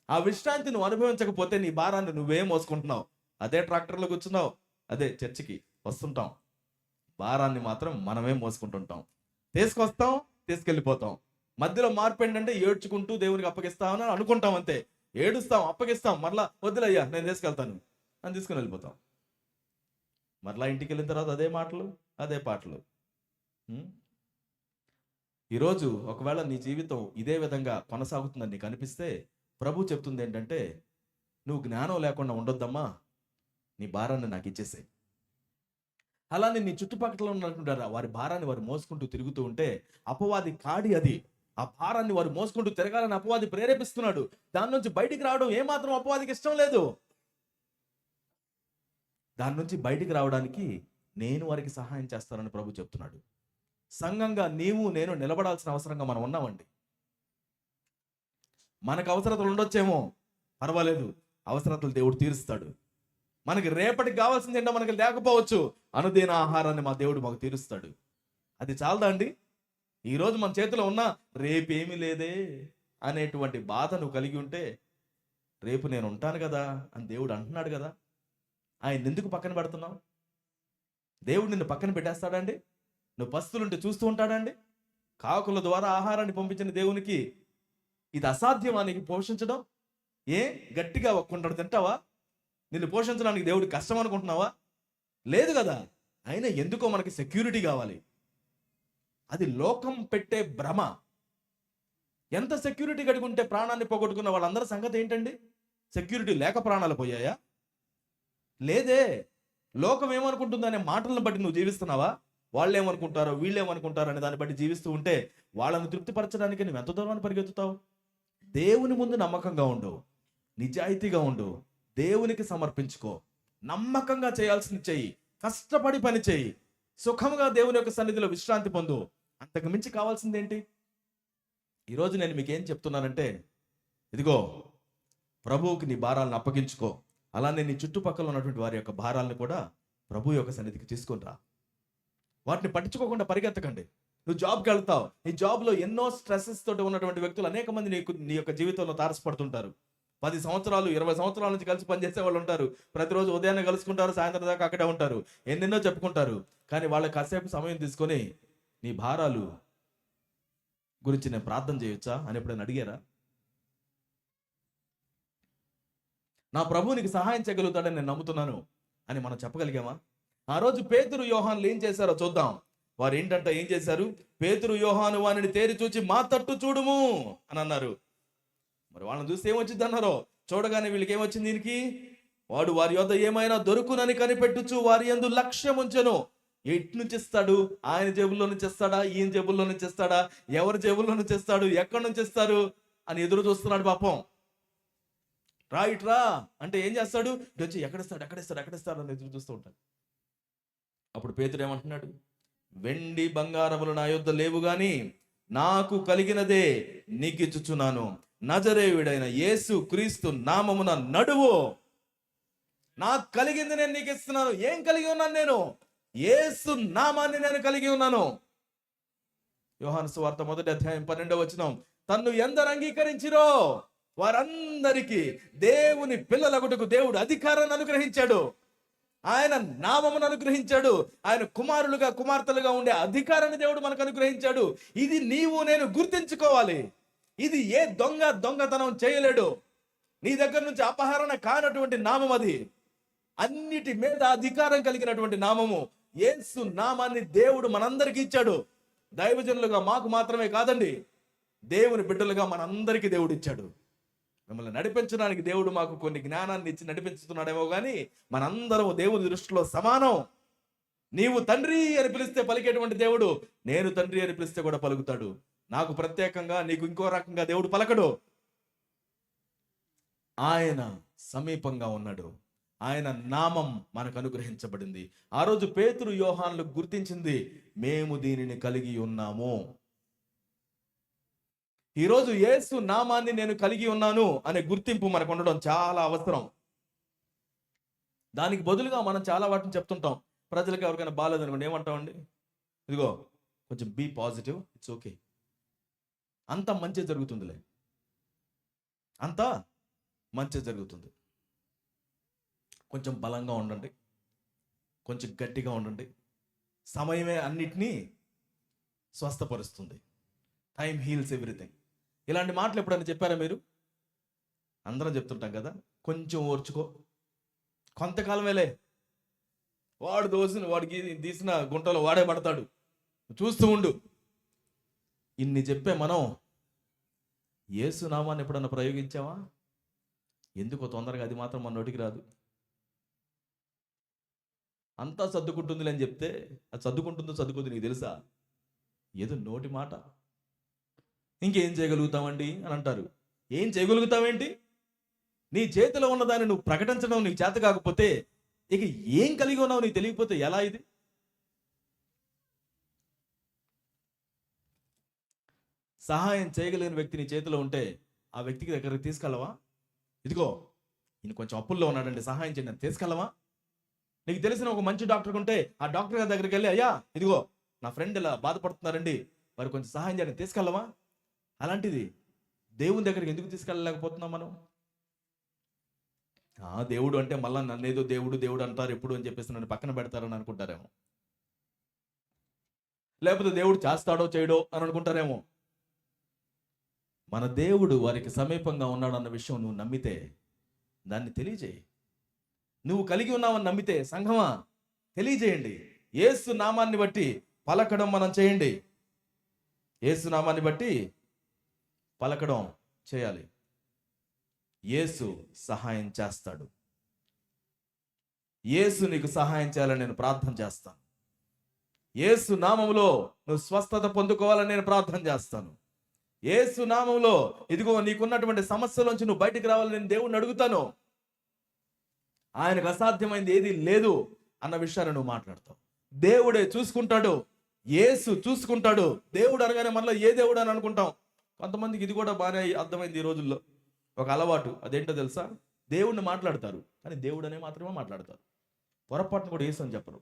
ఆ విశ్రాంతి నువ్వు అనుభవించకపోతే నీ భారాన్ని నువ్వే మోసుకుంటున్నావు. అదే ట్రాక్టర్లో కూర్చున్నావు, అదే చర్చికి వస్తుంటాం, భారాన్ని మాత్రం మనమే మోసుకుంటుంటాం. తీసుకొస్తాం, తీసుకెళ్ళిపోతాం. మధ్యలో మార్పు ఏంటంటే ఏడ్చుకుంటూ దేవునికి అప్పగిస్తామని అనుకుంటాం, అంతే. ఏడుస్తాం, అప్పగిస్తాం, మరలా వద్దులయ్యా నేను తీసుకెళ్తాను అని తీసుకుని వెళ్ళిపోతాం. మరలా ఇంటికి వెళ్ళిన తర్వాత అదే మాటలు, అదే పాటలు. ఈరోజు ఒకవేళ నీ జీవితం ఇదే విధంగా కొనసాగుతుందని నీకు అనిపిస్తే ప్రభు చెప్తుంది ఏంటంటే, నువ్వు జ్ఞానం లేకుండా ఉండొద్దమ్మా, నీ భారాన్ని నాకు ఇచ్చేసే. అలానే నీ చుట్టుపక్కల ఉన్నటువంటి వారి భారాన్ని వారు మోసుకుంటూ తిరుగుతూ ఉంటే అపవాది కాడి అది. ఆ భారాన్ని వారు మోసుకుంటూ తిరగాలని అపవాది ప్రేరేపిస్తున్నాడు. దాని నుంచి బయటికి రావడం ఏమాత్రం అపవాదికి ఇష్టం లేదు. దాని నుంచి బయటికి రావడానికి నేను వారికి సహాయం చేస్తానని ప్రభు చెప్తున్నాడు. సంఘంగా నీవు నేను నిలబడాల్సిన అవసరంగా మనం ఉన్నామండి. మనకు అవసరతలు ఉండొచ్చేమో, పర్వాలేదు, అవసరతలు దేవుడు తీరుస్తాడు. మనకి రేపటికి కావాల్సింది ఏంటో మనకి లేకపోవచ్చు, అనుదిన ఆహారాన్ని మా దేవుడు మాకు తీరుస్తాడు. అది చాలదా అండి? ఈరోజు మన చేతిలో ఉన్న రేపేమీ లేదే అనేటువంటి బాధ నువ్వు కలిగి ఉంటే, రేపు నేను ఉంటాను కదా అని దేవుడు అంటున్నాడు కదా, ఆయన ఎందుకు పక్కన పెడుతున్నావు? దేవుడు నిన్ను పక్కన పెట్టేస్తాడండి? నువ్వు పస్తులుంటే చూస్తూ ఉంటాడండి? కాకుల ద్వారా ఆహారాన్ని పంపించిన దేవునికి ఇది అసాధ్యమా నీకు పోషించడం? గట్టిగా ఒక్కుంటాడు తింటావా? నిన్ను పోషించడానికి దేవుడు కష్టం అనుకుంటున్నావా? లేదు కదా. అయినా ఎందుకో మనకి సెక్యూరిటీ కావాలి. అది లోకం పెట్టే భ్రమ. ఎంత సెక్యూరిటీ కడుగుంటే ప్రాణాన్ని పోగొట్టుకున్న వాళ్ళందరి సంగతి ఏంటండి? సెక్యూరిటీ లేక ప్రాణాలు పోయాయా? లేదే. లోకం ఏమనుకుంటుందనే మాటలను బట్టి నువ్వు జీవిస్తున్నావా? వాళ్ళు ఏమనుకుంటారో వీళ్ళు ఏమనుకుంటారో అనే దాన్ని బట్టి జీవిస్తూ ఉంటే వాళ్ళని తృప్తిపరచడానికి నువ్వు ఎంత దూరాన్ని పరిగెత్తుతావు? దేవుని ముందు నమ్మకంగా ఉండు, నిజాయితీగా ఉండు, దేవునికి సమర్పించుకో, నమ్మకంగా చేయాల్సింది చెయ్యి, కష్టపడి పని చేయి, సుఖంగా దేవుని యొక్క సన్నిధిలో విశ్రాంతి పొందు. అంతకు మించి కావాల్సింది ఏంటి? ఈరోజు నేను మీకేం చెప్తున్నానంటే, ఇదిగో ప్రభువుకి నీ భారాలను అప్పగించుకో. అలానే నీ చుట్టుపక్కల ఉన్నటువంటి వారి యొక్క భారాలను కూడా ప్రభు యొక్క సన్నిధికి తీసుకొని రా. వాటిని పట్టించుకోకుండా పరిగెత్తకండి. నువ్వు జాబ్కి వెళ్తావు, నీ జాబ్లో ఎన్నో స్ట్రెస్సెస్ తోటి ఉన్నటువంటి వ్యక్తులు అనేక మంది నీ యొక్క జీవితంలో తారసపడుతుంటారు. 10 సంవత్సరాలు 20 సంవత్సరాల నుంచి కలిసి పనిచేసే వాళ్ళు ఉంటారు. ప్రతిరోజు ఉదయాన్నే కలుసుకుంటారు, సాయంత్రం దాకా అక్కడే ఉంటారు, ఎన్నెన్నో చెప్పుకుంటారు. కానీ వాళ్ళకి కాసేపు సమయం తీసుకొని నీ భారాలు గురించి నేను ప్రార్థన చేయొచ్చా అని ఎప్పుడైనా అడిగారా? నా ప్రభువు నీకు సహాయం చేయగలుగుతాడని నేను నమ్ముతున్నాను అని మనం చెప్పగలిగామా? ఆ రోజు పేతురు యోహానులు ఏం చేశారో చూద్దాం. వారు ఏం చేశారు? పేతురు యోహాను వానిని తేరి చూచి మా తట్టు చూడుము అని అన్నారు. మరి వాళ్ళని చూస్తే ఏమొచ్చింది అన్నారో, చూడగానే వీళ్ళకి ఏమొచ్చింది? దీనికి వాడు వారి యొద్ద ఏమైనా దొరుకునని కనిపెట్టుచు వారి యందు లక్ష్యం ఉంచెను. ఎటు నుంచి ఇస్తాడు? ఆయన జేబుల్లో నుంచి ఇస్తాడా? ఈయన జేబుల్లో నుంచి ఇస్తాడా? ఎవరి జేబుల్లో నుంచి ఇస్తాడు? ఎక్కడి నుంచి ఇస్తారు అని ఎదురు చూస్తున్నాడు పాపం. రా అంటే ఏం చేస్తాడు? ఇటు వచ్చి ఎక్కడిస్తాడు అని ఎదురు చూస్తూ ఉంటాడు. అప్పుడు పేతురు ఏమంటున్నాడు? వెండి బంగారములు నా యొద్ద లేవు గాని నాకు కలిగినదే నీకిచ్చుచున్నాను. నజరేయుడైన యేసు క్రీస్తు నామమున నడువు. నాకు కలిగింది నేను నీకు ఇస్తున్నాను. ఏం కలిగి ఉన్నాను నేను? యేసు నామాన్ని నేను కలిగి ఉన్నాను. యోహాను సువార్త 1వ అధ్యాయం 12వ వచనం, తన్ను ఎందరు అంగీకరించిరో వారందరికీ దేవుని పిల్లలగుటకు దేవుడు అధికారాన్ని అనుగ్రహించాడు. ఆయన నామమును అనుగ్రహించాడు. ఆయన కుమారులుగా కుమార్తెలుగా ఉండే అధికారాన్ని దేవుడు మనకు అనుగ్రహించాడు. ఇది నీవు నేను గుర్తించుకోవాలి. ఇది ఏ దొంగతనం చేయలేడు. నీ దగ్గర నుంచి అపహరణ కానటువంటి నామం అది. అన్నిటి మీద అధికారం కలిగినటువంటి నామము యేసు నామాన్ని దేవుడు మనందరికీ ఇచ్చాడు. దైవజనులుగా మాకు మాత్రమే కాదండి, దేవుని బిడ్డలుగా మనందరికీ దేవుడు ఇచ్చాడు. మిమ్మల్ని నడిపించడానికి దేవుడు మాకు కొన్ని జ్ఞానాన్ని ఇచ్చి నడిపించుతున్నాడేమో కానీ మనందరం దేవుని దృష్టిలో సమానం. నీవు తండ్రి అని పిలిస్తే పలికేటువంటి దేవుడు నేను తండ్రి అని పిలిస్తే కూడా పలుకుతాడు. నాకు ప్రత్యేకంగా, నీకు ఇంకో రకంగా దేవుడు పలకడు. ఆయన సమీపంగా ఉన్నాడు. ఆయన నామం మనకు అనుగ్రహించబడింది. ఆ రోజు పేతురు యోహానులు గుర్తించింది, మేము దీనిని కలిగి ఉన్నాము. ఈరోజు యేసు నామాన్ని నేను కలిగి ఉన్నాను అనే గుర్తింపు మనకు ఉండడం చాలా అవసరం. దానికి బదులుగా మనం చాలా వాటిని చెప్తుంటాం. ప్రజలకు ఎవరికైనా బాగాలేదనుకోండి ఏమంటామండి? ఇదిగో కొంచెం బీ పాజిటివ్, ఇట్స్ ఓకే, అంతా మంచి జరుగుతుందిలే, అంతా మంచి జరుగుతుంది. కొంచెం బలంగా ఉండండి, కొంచెం గట్టిగా ఉండండి, సమయమే అన్నిటినీ స్వస్థపరుస్తుంది. Time heels everything. ఇలాంటి మాటలు ఎప్పుడైనా చెప్పారా మీరు? అందరం చెప్తుంటాం కదా, కొంచెం ఓర్చుకో, కొంతకాలమేలే, వాడికి తీసిన గుంటలో వాడే పడతాడు, చూస్తూ ఉండు. ఇన్ని చెప్పే మనం యేసు నామాన్ని ఎప్పుడన్నా ప్రయోగించావా? ఎందుకో తొందరగా అది మాత్రం మన నోటికి రాదు. అంతా సర్దుకుంటుంది అని చెప్తే అది చదువుకుంటుంది నీకు తెలుసా? ఏదో నోటి మాట. ఇంకేం చేయగలుగుతామండి అని అంటారు. ఏం చేయగలుగుతావేంటి? నీ చేతిలో ఉన్నదాన్ని నువ్వు ప్రకటించడం నీకు చేత కాకపోతే ఇక ఏం కలిగి ఉన్నావు నీకు తెలియకపోతే ఎలా ఇది? సహాయం చేయగలిగిన వ్యక్తి నీ చేతిలో ఉంటే ఆ వ్యక్తికి దగ్గరికి తీసుకెళ్ళవా? ఇదిగో ఈయన కొంచెం అప్పుల్లో ఉన్నాడండి, సహాయం చేయండి అని తీసుకెళ్ళవా? నీకు తెలిసిన ఒక మంచి డాక్టర్ ఉంటే ఆ డాక్టర్ గారి దగ్గరికి వెళ్ళి, అయ్యా ఇదిగో నా ఫ్రెండ్ ఇలా బాధపడుతున్నారండి, వారు కొంచెం సహాయం చేయండి తీసుకెళ్ళవా? అలాంటిది దేవుని దగ్గరికి ఎందుకు తీసుకెళ్ళలేకపోతున్నాం మనం? దేవుడు అంటే మళ్ళా నన్నేదో దేవుడు దేవుడు అంటారు ఎప్పుడు అని చెప్పేసి నన్ను పక్కన పెడతారని అనుకుంటారేమో, లేకపోతే దేవుడు చేస్తాడో చేయడో అని అనుకుంటారేమో. మన దేవుడు వారికి సమీపంగా ఉన్నాడన్న విషయం నువ్వు నమ్మితే దాన్ని తెలియజేయి. నువ్వు కలిగి ఉన్నావని నమ్మితే సంఘమా తెలియజేయండి. యేసు నామాన్ని బట్టి పలకడం మనం చేయండి. యేసు నామాన్ని బట్టి పలకడం చేయాలి. యేసు సహాయం చేస్తాడు. యేసు నీకు సహాయం చేయాలని నేను ప్రార్థన చేస్తాను. యేసు నామములో నువ్వు స్వస్థత పొందుకోవాలని నేను ప్రార్థన చేస్తాను. యేసు నామములో ఇదిగో నీకున్నటువంటి సమస్యలోంచి నువ్వు బయటికి రావాలని నేను దేవుణ్ణి అడుగుతాను. ఆయనకు అసాధ్యమైంది ఏది లేదు అన్న విషయాన్ని నువ్వు మాట్లాడతావు. దేవుడే చూసుకుంటాడు, యేసు చూసుకుంటాడు. దేవుడు అనగానే మనలో ఏ దేవుడు అని అనుకుంటాం. కొంతమందికి ఇది కూడా బాగానే అర్థమైంది ఈ రోజుల్లో. ఒక అలవాటు, అదేంటో తెలుసా? దేవుడిని మాట్లాడతారు కానీ దేవుడు అనే మాత్రమే మాట్లాడతారు. పొరపాటును కూడా యేసు అని చెప్పరు.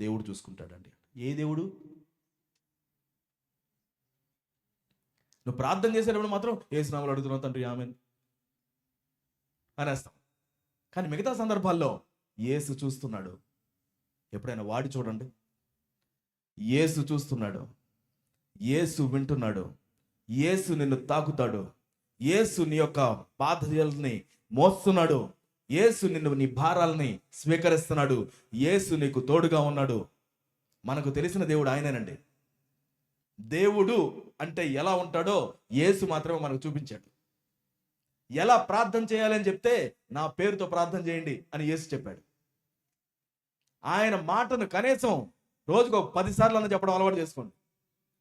దేవుడు చూసుకుంటాడండి. ఏ దేవుడు? నువ్వు ప్రార్థన చేసేటప్పుడు మాత్రం యేసు నామములో అడుగుతున్నావు తండ్రి ఆమేన్ అనేస్తాం. కానీ మిగతా సందర్భాల్లో యేసు చూస్తున్నాడు. ఎప్పుడైనా వాడి చూడండి. యేసు చూస్తున్నాడు, యేసు వింటున్నాడు, యేసు నిన్ను తాకుతాడు, యేసు నీ యొక్క బాధల్ని మోస్తున్నాడు, యేసు నిన్ను నీ భారాలని స్వీకరిస్తున్నాడు, యేసు నీకు తోడుగా ఉన్నాడు. మనకు తెలిసిన దేవుడు ఆయనేనండి. దేవుడు అంటే ఎలా ఉంటాడో యేసు మాత్రమే మనకు చూపించాడు. ఎలా ప్రార్థన చేయాలని చెప్తే నా పేరుతో ప్రార్థన చేయండి అని యేసు చెప్పాడు. ఆయన మాటను కనీసం రోజుకు 10 సార్లు అన్న చెప్పడం అలవాటు చేసుకోండి.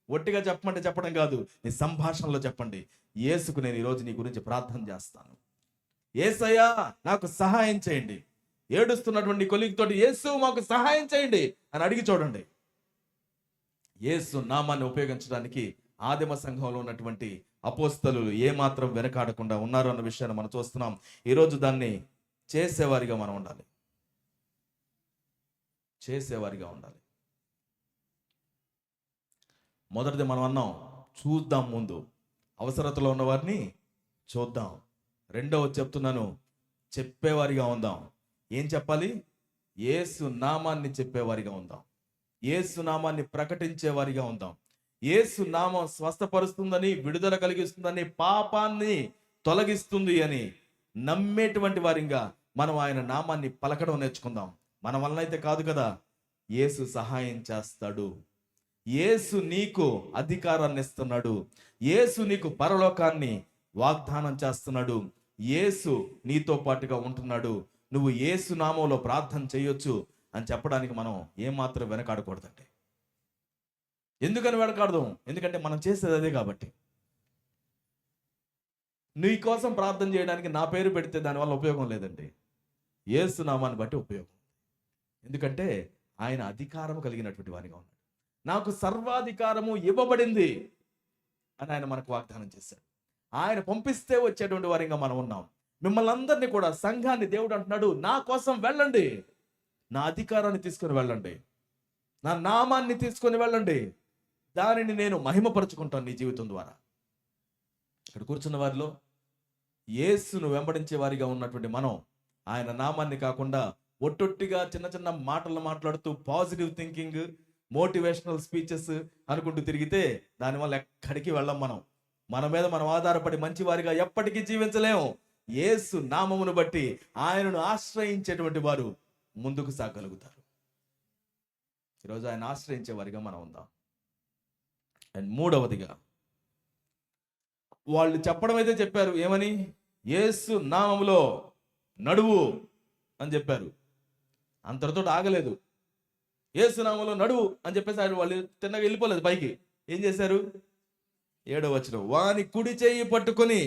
ఒట్టిగా చెప్పమంటే చెప్పడం కాదు, నీ సంభాషణలో చెప్పండి. యేసుకు నేను ఈరోజు నీ గురించి ప్రార్థన చేస్తాను. యేసయ్యా నాకు సహాయం చేయండి. ఏడుస్తున్నటువంటి కొలిగితోటి యేసు మాకు సహాయం చేయండి అని అడిగి చూడండి. యేసు నామాన్ని ఉపయోగించడానికి ఆదిమ సంఘంలో ఉన్నటువంటి అపోస్తలులు ఏమాత్రం వెనకాడకుండా ఉన్నారు అన్న విషయాన్ని మనం చూస్తున్నాం. ఈరోజు దాన్ని చేసేవారిగా మనం ఉండాలి. చేసేవారిగా ఉండాలి. మొదటిది మనం అన్నాం, చూద్దాం. ముందు అవసరతలో ఉన్న వారిని చూద్దాం. రెండవది చెప్తున్నాను, చెప్పేవారిగా ఉందాం. ఏం చెప్పాలి? యేసు నామాన్ని చెప్పేవారిగా ఉందాం. యేసు నామాన్ని ప్రకటించేవారిగా ఉందాం. యేసు నామం స్వస్థపరుస్తుందని, విడుదల కలిగిస్తుందని, పాపాన్ని తొలగిస్తుంది అని నమ్మేటువంటి వారిగా మనం ఆయన నామాన్ని పలకడం నేర్చుకుందాం. మన వలన అయితే కాదు కదా, యేసు సహాయం చేస్తాడు. యేసు నీకు అధికారాన్ని ఇస్తున్నాడు. యేసు నీకు పరలోకాన్ని వాగ్దానం చేస్తున్నాడు. యేసు నీతో పాటుగా ఉంటున్నాడు. నువ్వు యేసు నామంలో ప్రార్థన చేయొచ్చు అని చెప్పడానికి మనం ఏమాత్రం వెనకాడకూడదండి. ఎందుకని వెనకాడదాం? ఎందుకంటే మనం చేసేది అదే కాబట్టి. నీ కోసం ప్రార్థన చేయడానికి నా పేరు పెడితే దానివల్ల ఉపయోగం లేదండి. యేసు నామాన్ని బట్టి ఉపయోగం. ఎందుకంటే ఆయన అధికారం కలిగినటువంటి వారిగా ఉన్నాడు. నాకు సర్వాధికారము ఇవ్వబడింది అని ఆయన మనకు వాగ్దానం చేశాడు. ఆయన పంపిస్తే వచ్చేటువంటి వారిగా మనం ఉన్నాం. మిమ్మల్ని అందరినీ కూడా, సంఘాన్ని దేవుడు అంటున్నాడు, నా కోసం వెళ్ళండి, నా అధికారాన్ని తీసుకొని వెళ్ళండి, నా నామాన్ని తీసుకొని వెళ్ళండి, దానిని నేను మహిమపరుచుకుంటాను నీ జీవితం ద్వారా. ఇక్కడ కూర్చున్న వారిలో యేసును వెంబడించే వారిగా ఉన్నటువంటి మనం ఆయన నామాన్ని కాకుండా ఒట్టొట్టిగా చిన్న చిన్న మాటలు మాట్లాడుతూ పాజిటివ్ థింకింగ్, మోటివేషనల్ స్పీచెస్ అనుకుంటూ తిరిగితే దానివల్ల ఎక్కడికి వెళ్ళం. మన మీద మనం ఆధారపడి మంచి వారిగా ఎప్పటికీ జీవించలేము. యేసు నామమును బట్టి ఆయనను ఆశ్రయించేటువంటి వారు ముందుకు సాగలుగుతారు. ఈరోజు ఆయన ఆశ్రయించే వారిగా మనం ఉందాం. అండ్ మూడవదిగా, వాళ్ళు చెప్పడం అయితే చెప్పారు, ఏమని? యేసు నామములో నడువు అని చెప్పారు. అంతటితో ఆగలేదు. యేసు నామములో నడువు అని చెప్పేసి వాళ్ళు తిన్నగా వెళ్ళిపోలేదు పైకి. ఏం చేశారు? 7వ వచనం, వాని కుడి చెయ్యి పట్టుకొని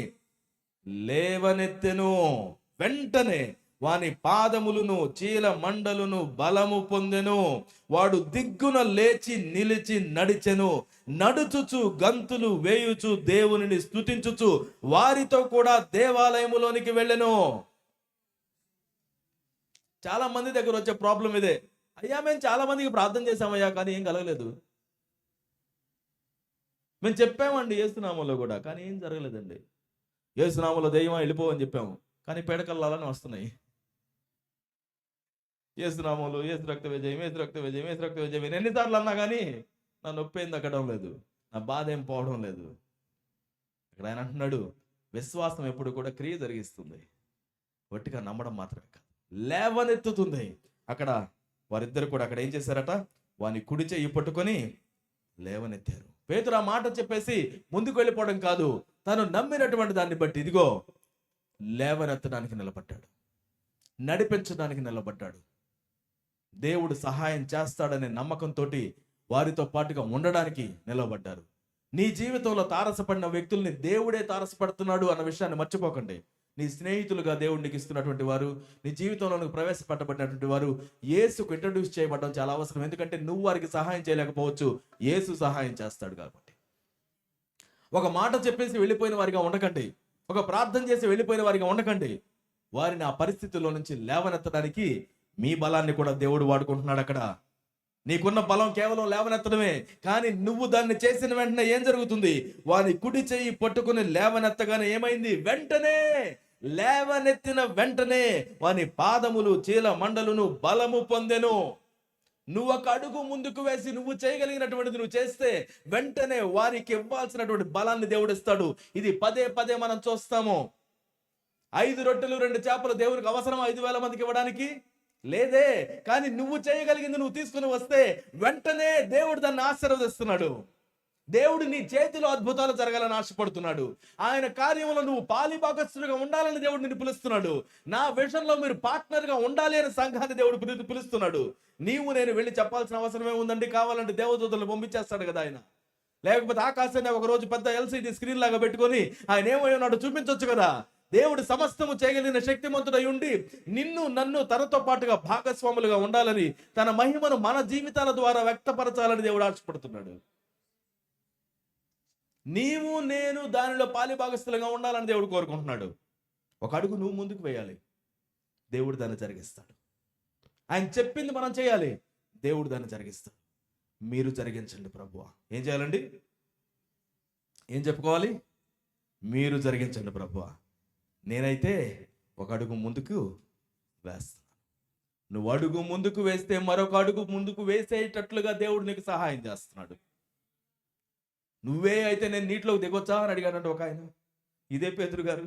లేవనెత్తెను. వెంటనే వాని పాదములను చీల మండలును బలము పొందెను. వాడు దిగ్గున లేచి నిలిచి నడిచెను. నడుచుచు గంతులు వేయుచు దేవునిని స్తుతించుచు వారితో కూడా దేవాలయములోనికి వెళ్ళెను. చాలా మంది దగ్గర వచ్చే ప్రాబ్లం ఇదే. అయ్యా మేము చాలా మందికి ప్రార్థన చేశామయ్యా, కానీ ఏం కలగలేదు. మేము చెప్పామండి యేసునామంలో కూడా, కానీ ఏం జరగలేదండి. యేసునామంలో దెయ్యమా వెళ్ళిపోవని చెప్పాము, కానీ పేడకల్లాలని వస్తున్నాయి. యేసునామంలో యేసు రక్త విజయం, యేసు రక్త విజయం, యేసు రక్త విజయం ఎన్నిసార్లు అన్నా కానీ నా నొప్పి ఏం తగ్గడం లేదు, నా బాధ ఏం పోవడం లేదు. ఇక్కడ ఆయన అంటున్నాడు, విశ్వాసం ఎప్పుడు కూడా క్రియ జరిగిస్తుంది, ఒట్టిగా నమ్మడం మాత్రమే కాదు, లేవనెత్తుతుంది. అక్కడ వారిద్దరు కూడా అక్కడ ఏం చేశారట, వాని కుడి చెయ్యి పట్టుకొని లేవనెత్తారు. పేతురు ఆ మాట చెప్పేసి ముందుకు వెళ్ళిపోవడం కాదు, తను నమ్మినటువంటి దాన్ని బట్టి ఇదిగో లేవనెత్తడానికి నిలబడ్డాడు, నడిపించడానికి నిలబడ్డాడు. దేవుడు సహాయం చేస్తాడనే నమ్మకంతో వారితో పాటుగా ఉండడానికి నిలబడ్డారు. నీ జీవితంలో తారసపడిన వ్యక్తుల్ని దేవుడే తారసపడుతున్నాడు అన్న విషయాన్ని మర్చిపోకండి. నీ స్నేహితులుగా దేవుడికి ఇస్తున్నటువంటి వారు, నీ జీవితంలో ప్రవేశపెట్టబడినటువంటి వారు యేసుకు ఇంట్రడ్యూస్ చేయబడడం చాలా అవసరం. ఎందుకంటే నువ్వు వారికి సహాయం చేయలేకపోవచ్చు, యేసు సహాయం చేస్తాడు కాబట్టి. ఒక మాట చెప్పేసి వెళ్ళిపోయిన వారిగా ఉండకండి, ఒక ప్రార్థన చేసి వెళ్ళిపోయిన వారిగా ఉండకండి. వారిని ఆ పరిస్థితుల్లో నుంచి లేవనెత్తడానికి మీ బలాన్ని కూడా దేవుడు వాడుకుంటున్నాడు. అక్కడ నీకున్న బలం కేవలం లేవనెత్తడమే, కానీ నువ్వు దాన్ని చేసిన వెంటనే ఏం జరుగుతుంది, వాని కుడి చెయ్యి పట్టుకుని లేవనెత్తగానే ఏమైంది, వెంటనే లేవనెత్తిన వెంటనే వాని పాదములు చీల మండలును బలము పొందెను. నువ్వు ఒక అడుగు ముందుకు వేసి నువ్వు చేయగలిగినటువంటిది నువ్వు చేస్తే వెంటనే వారికి ఇవ్వాల్సినటువంటి బలాన్ని దేవుడు ఇస్తాడు. ఇది పదే పదే మనం చూస్తాము. 5 రొట్టెలు 2 చేపలు దేవునికి అవసరం 5,000 మందికి ఇవ్వడానికి లేదే, కానీ నువ్వు చేయగలిగింది నువ్వు తీసుకుని వస్తే వెంటనే దేవుడు దాన్ని ఆశీర్వదిస్తున్నాడు. దేవుడు నీ చేతిలో అద్భుతాలు జరగాలని ఆశపడుతున్నాడు. ఆయన కార్యంలో నువ్వు పాలిభాగస్తుడిగా ఉండాలని దేవుడు నిన్ను పిలుస్తున్నాడు. నా విషయంలో మీరు పార్ట్నర్గా ఉండాలి అని సంఘాన్ని దేవుడు పిలుస్తున్నాడు. నీవు నేను వెళ్ళి చెప్పాల్సిన అవసరమే ఉందండి. కావాలంటే దేవదూతలను పంపించేస్తాడు కదా ఆయన. లేకపోతే ఆకాశాన్ని ఒక రోజు పెద్ద ఎల్సిడి స్క్రీన్ లాగా పెట్టుకొని ఆయన ఏమై ఉన్నాడో చూపించవచ్చు కదా. దేవుడు సమస్తము చేయగలిగిన శక్తిమంతుడై ఉండి నిన్ను నన్ను తనతో పాటుగా భాగస్వాములుగా ఉండాలని, తన మహిమను మన జీవితాల ద్వారా వ్యక్తపరచాలని దేవుడు ఆశపడుతున్నాడు. నీవు నేను దానిలో పాలిభాగస్తులుగా ఉండాలని దేవుడు కోరుకుంటున్నాడు. ఒక అడుగు నువ్వు ముందుకు వేయాలి, దేవుడు దాన్ని జరిగిస్తాడు. ఆయన చెప్పింది మనం చేయాలి, దేవుడు దాన్ని జరిగిస్తాడు. మీరు జరిగించండి ప్రభువా. ఏం చేయాలండి, ఏం చెప్పుకోవాలి, మీరు జరిగించండి ప్రభువా. నేనైతే ఒక అడుగు ముందుకు వేస్తాను. నువ్వు అడుగు ముందుకు వేస్తే మరొక అడుగు ముందుకు వేసేటట్లుగా దేవుడు నీకు సహాయం చేస్తున్నాడు. నువ్వే అయితే నేను నీటిలోకి దిగొచ్చా అని అడిగాడంటే ఒక ఆయన, ఇదే పేతురు గారు.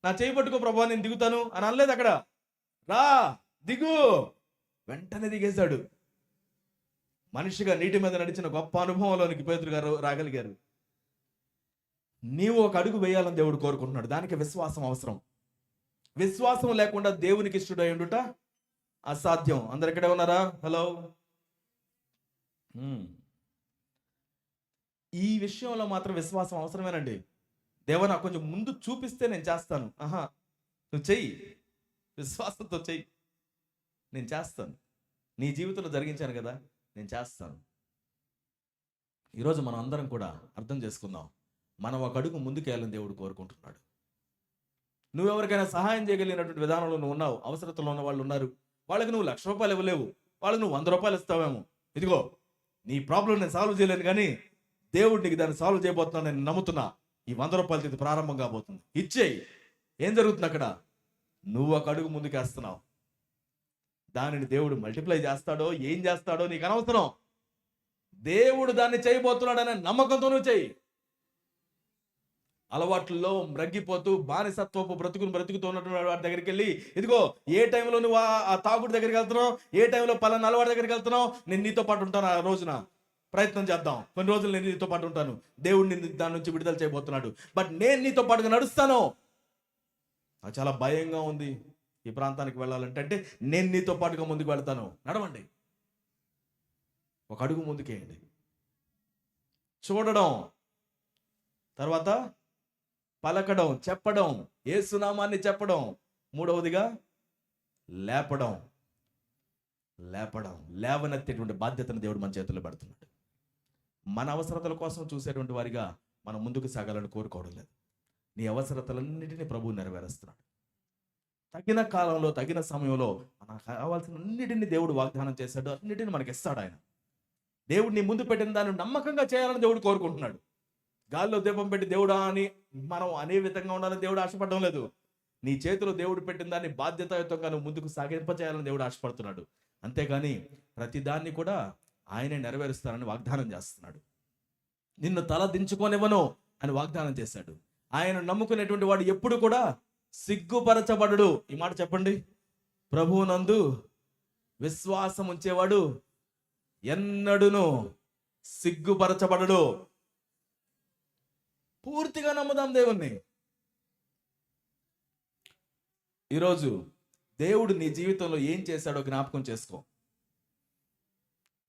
నా చేయి పట్టుకో ప్రభువా నేను దిగుతాను అని అనలేదు. అక్కడ రా దిగు, వెంటనే దిగేశాడు. మనిషిగా నీటి మీద నడిచిన గొప్ప అనుభవంలోనికి పేతురు గారు రాగలిగారు. నీవు ఒక అడుగు వేయాలని దేవుడు కోరుకుంటున్నాడు. దానికి విశ్వాసం అవసరం. విశ్వాసం లేకుండా దేవునికి ఇష్టడై ఉండుట అసాధ్యం. అందరు ఇక్కడే ఉన్నారా? హలో. ఈ విషయంలో మాత్రం విశ్వాసం అవసరమేనండి. దేవా నాకు కొంచెం ముందు చూపిస్తే నేను చేస్తాను. నువ్వు చెయ్యి, విశ్వాసంతో చెయ్యి, నేను చేస్తాను. నీ జీవితంలో జరిగించాను కదా, నేను చేస్తాను. ఈరోజు మనం అందరం కూడా అర్థం చేసుకుందాం, మనం ఒక అడుగు ముందుకెళ్ళని దేవుడు కోరుకుంటున్నాడు. నువ్వెవరికైనా సహాయం చేయగలిగినటువంటి విధానంలో నువ్వు ఉన్నావు. అవసరతలో ఉన్న వాళ్ళు ఉన్నారు, వాళ్ళకి నువ్వు 1,00,000 రూపాయలు ఇవ్వలేవు, వాళ్ళకి నువ్వు 100 రూపాయలు ఇస్తావేమో. ఇదిగో నీ ప్రాబ్లం నేను సాల్వ్ చేయలేను, కానీ దేవుడు నీకు దాన్ని సాల్వ్ చేయబోతున్నాను నేను నమ్ముతున్నా. ఈ 100 రూపాయలతో ఇది ప్రారంభం కాబోతుంది, ఇచ్చేయి. ఏం జరుగుతుంది అక్కడ? నువ్వు ఒక అడుగు ముందుకేస్తున్నావు. దానిని దేవుడు మల్టిప్లై చేస్తాడో ఏం చేస్తాడో నీకు అనవసరం. దేవుడు దాన్ని చేయబోతున్నాడు అనే నమ్మకంతో నువ్వు చెయ్యి. అలవాట్లలో రగ్గిపోతూ బానిసత్వపు బ్రతుకుతూ ఉన్నటువంటి వాడి దగ్గరికి వెళ్ళి, ఇదిగో ఏ టైంలో నువ్వు ఆ తాగుడు దగ్గరికి వెళ్తున్నావు, ఏ టైంలో పలానా అలవాటు దగ్గరికి వెళ్తున్నావు, నేను నీతో పాటు ఉంటాను. ఆ రోజున ప్రయత్నం చేద్దాం, కొన్ని రోజులు నేను నీతో పాటు ఉంటాను. దేవుడు నిన్ను దాని నుంచి విడుదల చేయబోతున్నాడు. బట్ నేను నీతో పాటుగా నడుస్తాను. నాకు చాలా భయంగా ఉంది ఈ ప్రాంతానికి వెళ్ళాలంటే. అంటే నేను నీతో పాటుగా ముందుకు వెళ్తాను. నడవండి, ఒక అడుగు ముందుకేయండి. చూడడం, తర్వాత పలకడం, చెప్పడం, యేసునామాన్ని చెప్పడం. మూడవదిగా లేపడం. లేవనెత్తేటువంటి బాధ్యతను దేవుడు మన చేతుల్లో పెడుతున్నాడు. మన అవసరతల కోసం చూసేటువంటి వారిగా మనం ముందుకు సాగాలని కోరుకోవడం లేదు. నీ అవసరతలన్నిటినీ ప్రభువు నెరవేరుస్తున్నాడు. తగిన కాలంలో, తగిన సమయంలో మనకు కావాల్సిన అన్నిటిని దేవుడు వాగ్దానం చేశాడు. అన్నిటిని మనకి ఇస్తాడు ఆయన. దేవుడు నీ ముందు పెట్టిన దాన్ని నమ్మకంగా చేయాలని దేవుడు కోరుకుంటున్నాడు. గాల్లో దీపం పెట్టి దేవుడా అని మనం అనే విధంగా ఉండాలని దేవుడు ఆశపడడం లేదు. నీ చేతిలో దేవుడు పెట్టిన దాన్ని బాధ్యతాయుతంగా నువ్వు ముందుకు సాగింపచేయాలని దేవుడు ఆశపడుతున్నాడు. అంతేగాని ప్రతిదాన్ని కూడా ఆయనే నెరవేరుస్తానని వాగ్దానం చేస్తున్నాడు. నిన్ను తల దించుకోనివ్వను అని వాగ్దానం చేశాడు. ఆయన నమ్ముకునేటువంటి వాడు ఎప్పుడు కూడా సిగ్గుపరచబడడు. ఈ మాట చెప్పండి. ప్రభువునందు విశ్వాసం ఉంచేవాడు ఎన్నడును సిగ్గుపరచబడడు. పూర్తిగా నమ్ముదాం దేవుణ్ణి. ఈరోజు దేవుడు నీ జీవితంలో ఏం చేశాడో జ్ఞాపకం చేసుకో.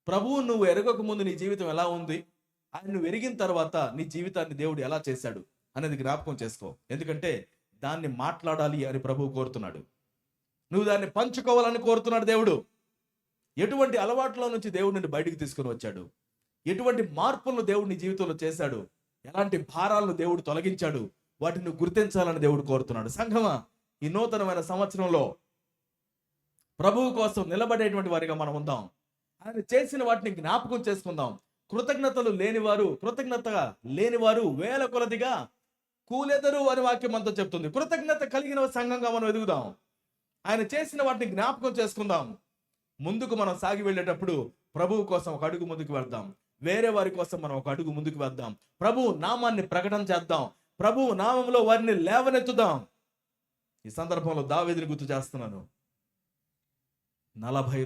ప్రభువు నువ్వు ఎరగక ముందు నీ జీవితం ఎలా ఉంది, ఆయన నువ్వు ఎరిగిన తర్వాత నీ జీవితాన్ని దేవుడు ఎలా చేశాడు అనేది జ్ఞాపకం చేసుకో. ఎందుకంటే దాన్ని మాట్లాడాలి అని ప్రభువు కోరుతున్నాడు. నువ్వు దాన్ని పంచుకోవాలని కోరుతున్నాడు దేవుడు. ఎటువంటి అలవాట్ల నుంచి దేవుడు నిన్ను బయటికి తీసుకుని వచ్చాడు, ఎటువంటి మార్పులను దేవుడు నీ జీవితంలో చేశాడు, ఎలాంటి భారాలను దేవుడు తొలగించాడు, వాటిని నువ్వు గుర్తించాలని దేవుడు కోరుతున్నాడు. సంఘమా, ఈ నూతనమైన సంవత్సరంలో ప్రభువు కోసం నిలబడేటువంటి వారిగా మనం ఉందాం. ఆయన చేసిన వాటిని జ్ఞాపకం చేసుకుందాం. కృతజ్ఞత లేనివారు వేల కొలదిగా కూలెదరు అని వాక్యం మనతో చెప్తుంది. కృతజ్ఞత కలిగిన సంఘంగా మనం ఎదుగుదాం. ఆయన చేసిన వాటిని జ్ఞాపకం చేసుకుందాం. ముందుకు మనం సాగి వెళ్ళేటప్పుడు ప్రభువు కోసం ఒక అడుగు ముందుకు వెళ్దాం. వేరే వారి కోసం మనం ఒక అడుగు ముందుకు వెళ్దాం. ప్రభువు నామాన్ని ప్రకటన చేద్దాం. ప్రభువు నామంలో వారిని లేవనెత్తుదాం. ఈ సందర్భంలో దావీదుని గుర్తు చేస్తున్నాను. 40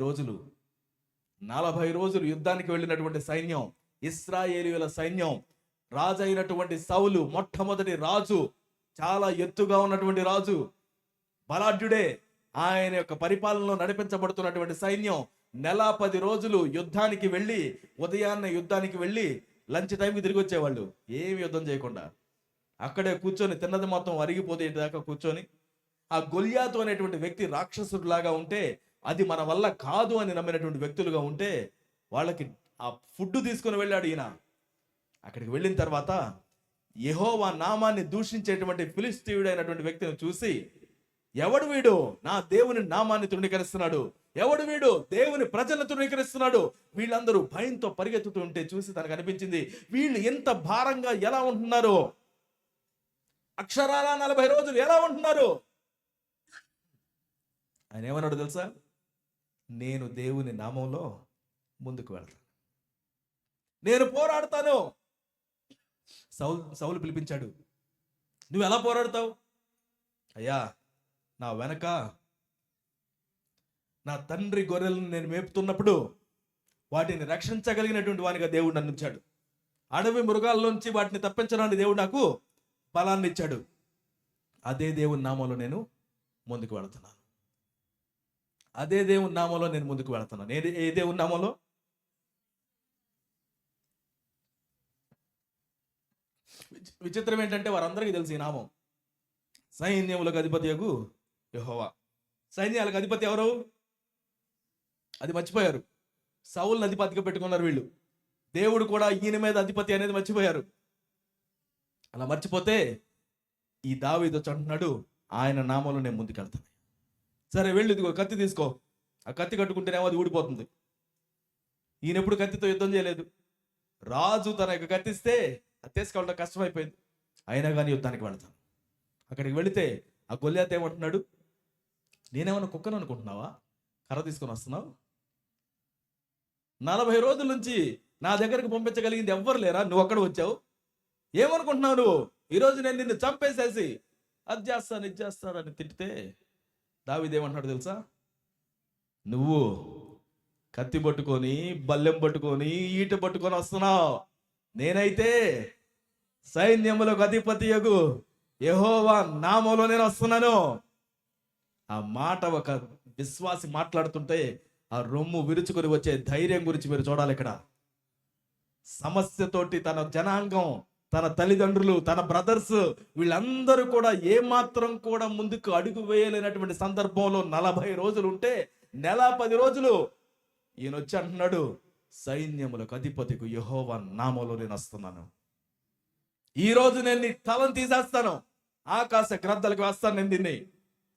రోజులు యుద్ధానికి వెళ్ళినటువంటి సైన్యం, ఇశ్రాయేలీయుల సైన్యం, రాజు అయినటువంటి సౌలు, మొట్టమొదటి రాజు, చాలా ఎత్తుగా ఉన్నటువంటి రాజు, బలాఢ్యుడే, ఆయన యొక్క పరిపాలనలో నడిపించబడుతున్నటువంటి సైన్యం 10 రోజులు యుద్ధానికి వెళ్ళి, ఉదయాన్నే యుద్ధానికి వెళ్ళి లంచ్ టైంకి తిరిగి వచ్చేవాళ్ళు. ఏమి యుద్ధం చేయకుండా అక్కడే కూర్చొని తిన్నది మొత్తం అరిగిపోతే దాకా కూర్చొని, ఆ గొల్యాతు అనేటువంటి వ్యక్తి రాక్షసుడిలాగా ఉంటే, అది మన వల్ల కాదు అని నమ్మినటువంటి వ్యక్తులుగా ఉంటే, వాళ్ళకి ఆ ఫుడ్ తీసుకుని వెళ్ళాడు ఈయన. అక్కడికి వెళ్ళిన తర్వాత యెహోవా నామాన్ని దూషించేటువంటి ఫిలిష్తీయుడు అయినటువంటి వ్యక్తిని చూసి, ఎవడు వీడు నా దేవుని నామాన్ని తృణీకరిస్తున్నాడు, ఎవడు వీడు దేవుని ప్రజలను తృణీకరిస్తున్నాడు, వీళ్ళందరూ భయంతో పరిగెత్తుతూ ఉంటే చూసి తనకు అనిపించింది, వీళ్ళు ఎంత భారంగా ఎలా ఉంటున్నారు, అక్షరాల 40 రోజులు ఎలా ఉంటున్నారు. ఆయన ఏమన్నాడు తెలుసా? నేను దేవుని నామంలో ముందుకు వెళ్తాను, నేను పోరాడతాను. సౌలు పిలిపించాడు. నువ్వు ఎలా పోరాడతావు? అయ్యా, నా వెనక నా తండ్రి గొర్రెలను నేను మేపుతున్నప్పుడు వాటిని రక్షించగలిగినటువంటి వానిగా దేవుడు నన్ను ఉంచాడు. అడవి మృగాల్లోంచి వాటిని తప్పించడానికి దేవుడు నాకు బలాన్ని ఇచ్చాడు. అదే దేవుని నామంలో నేను ముందుకు వెళుతున్నాను. అదే దేవుని నామంలో నేను ముందుకు వెళుతున్నాను. ఏ దేవుని నామంలో? విచిత్రం ఏంటంటే వారందరికీ తెలుసు ఈ నామం. సైన్యములకు అధిపతియగు యెహోవా. సైన్యాలకు అధిపతి ఎవరు? అది మర్చిపోయారు. సౌలుని అధిపతిగా పెట్టుకున్నారు వీళ్ళు. దేవుడు కూడా ఈయన మీద అధిపతి అనేది మర్చిపోయారు. అలా మర్చిపోతే ఈ దావీదు అంటున్నాడు, ఆయన నామంలో నేను ముందుకెళ్తాను. సరే వెళ్ళు, ఇదిగో కత్తి తీసుకో. ఆ కత్తి కట్టుకుంటేనేమో అది ఊడిపోతుంది. ఈయన ఎప్పుడు కత్తితో యుద్ధం చేయలేదు. రాజు తన యొక్క కత్తిస్తే అది తీసుకోవడం కష్టమైపోయింది. అయినా కానీ యుద్ధానికి వెళ్తాను. అక్కడికి వెళితే ఆ గొల్యాతు ఏమంటున్నాడు? నేనేమన్నా కుక్కను అనుకుంటున్నావా? కర్ర తీసుకొని వస్తున్నావు? 40 రోజుల నుంచి నా దగ్గరకు పంపించగలిగింది ఎవ్వరు లేరా? నువ్వు అక్కడ వచ్చావు. ఏమనుకుంటున్నావు నువ్వు? ఈరోజు నేను నిన్ను చంపేసేసి అది చేస్తాను ఇది చేస్తానని తిట్టితే దావీదు ఏమంటున్నాడు తెలుసా? నువ్వు కత్తి పట్టుకొని, బల్లెం పట్టుకొని, ఈట పట్టుకొని వస్తున్నావు. నేనైతే సైన్యములకు అధిపతియగు యెహోవా నామంలో నేను వస్తున్నాను. ఆ మాట ఒక విశ్వాసి మాట్లాడుతుంటే ఆ రొమ్ము విరుచుకొని వచ్చే ధైర్యం గురించి మీరు చూడాలి. ఇక్కడ సమస్యతోటి తన జనాంగం తన తల్లిదండ్రులు, తన బ్రదర్స్, వీళ్ళందరూ కూడా ఏమాత్రం కూడా ముందుకు అడుగు వేయలేనటువంటి సందర్భంలో 40 రోజులు ఉంటే, నెల 10 రోజులు ఈయన వచ్చి అంటున్నాడు, సైన్యములకు అధిపతికి యెహోవా నామములో నేను వస్తున్నాను. ఈ రోజు నేను నీ తలను తీసేస్తాను, ఆకాశ గ్రంథాలకు వేస్తాను నేను దీన్ని,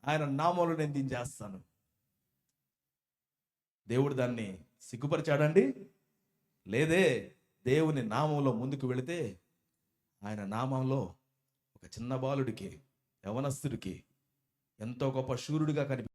ఆయన నామములో నేను దీన్ని చేస్తాను. దేవుడు దాన్ని సిగ్గుపరిచాడండి? లేదే. దేవుని నామంలో ముందుకు వెళితే ఆయన నామంలో ఒక చిన్న బాలుడికి, యవనస్తుడికి ఎంతో గొప్ప శూరుడిగా కనిపి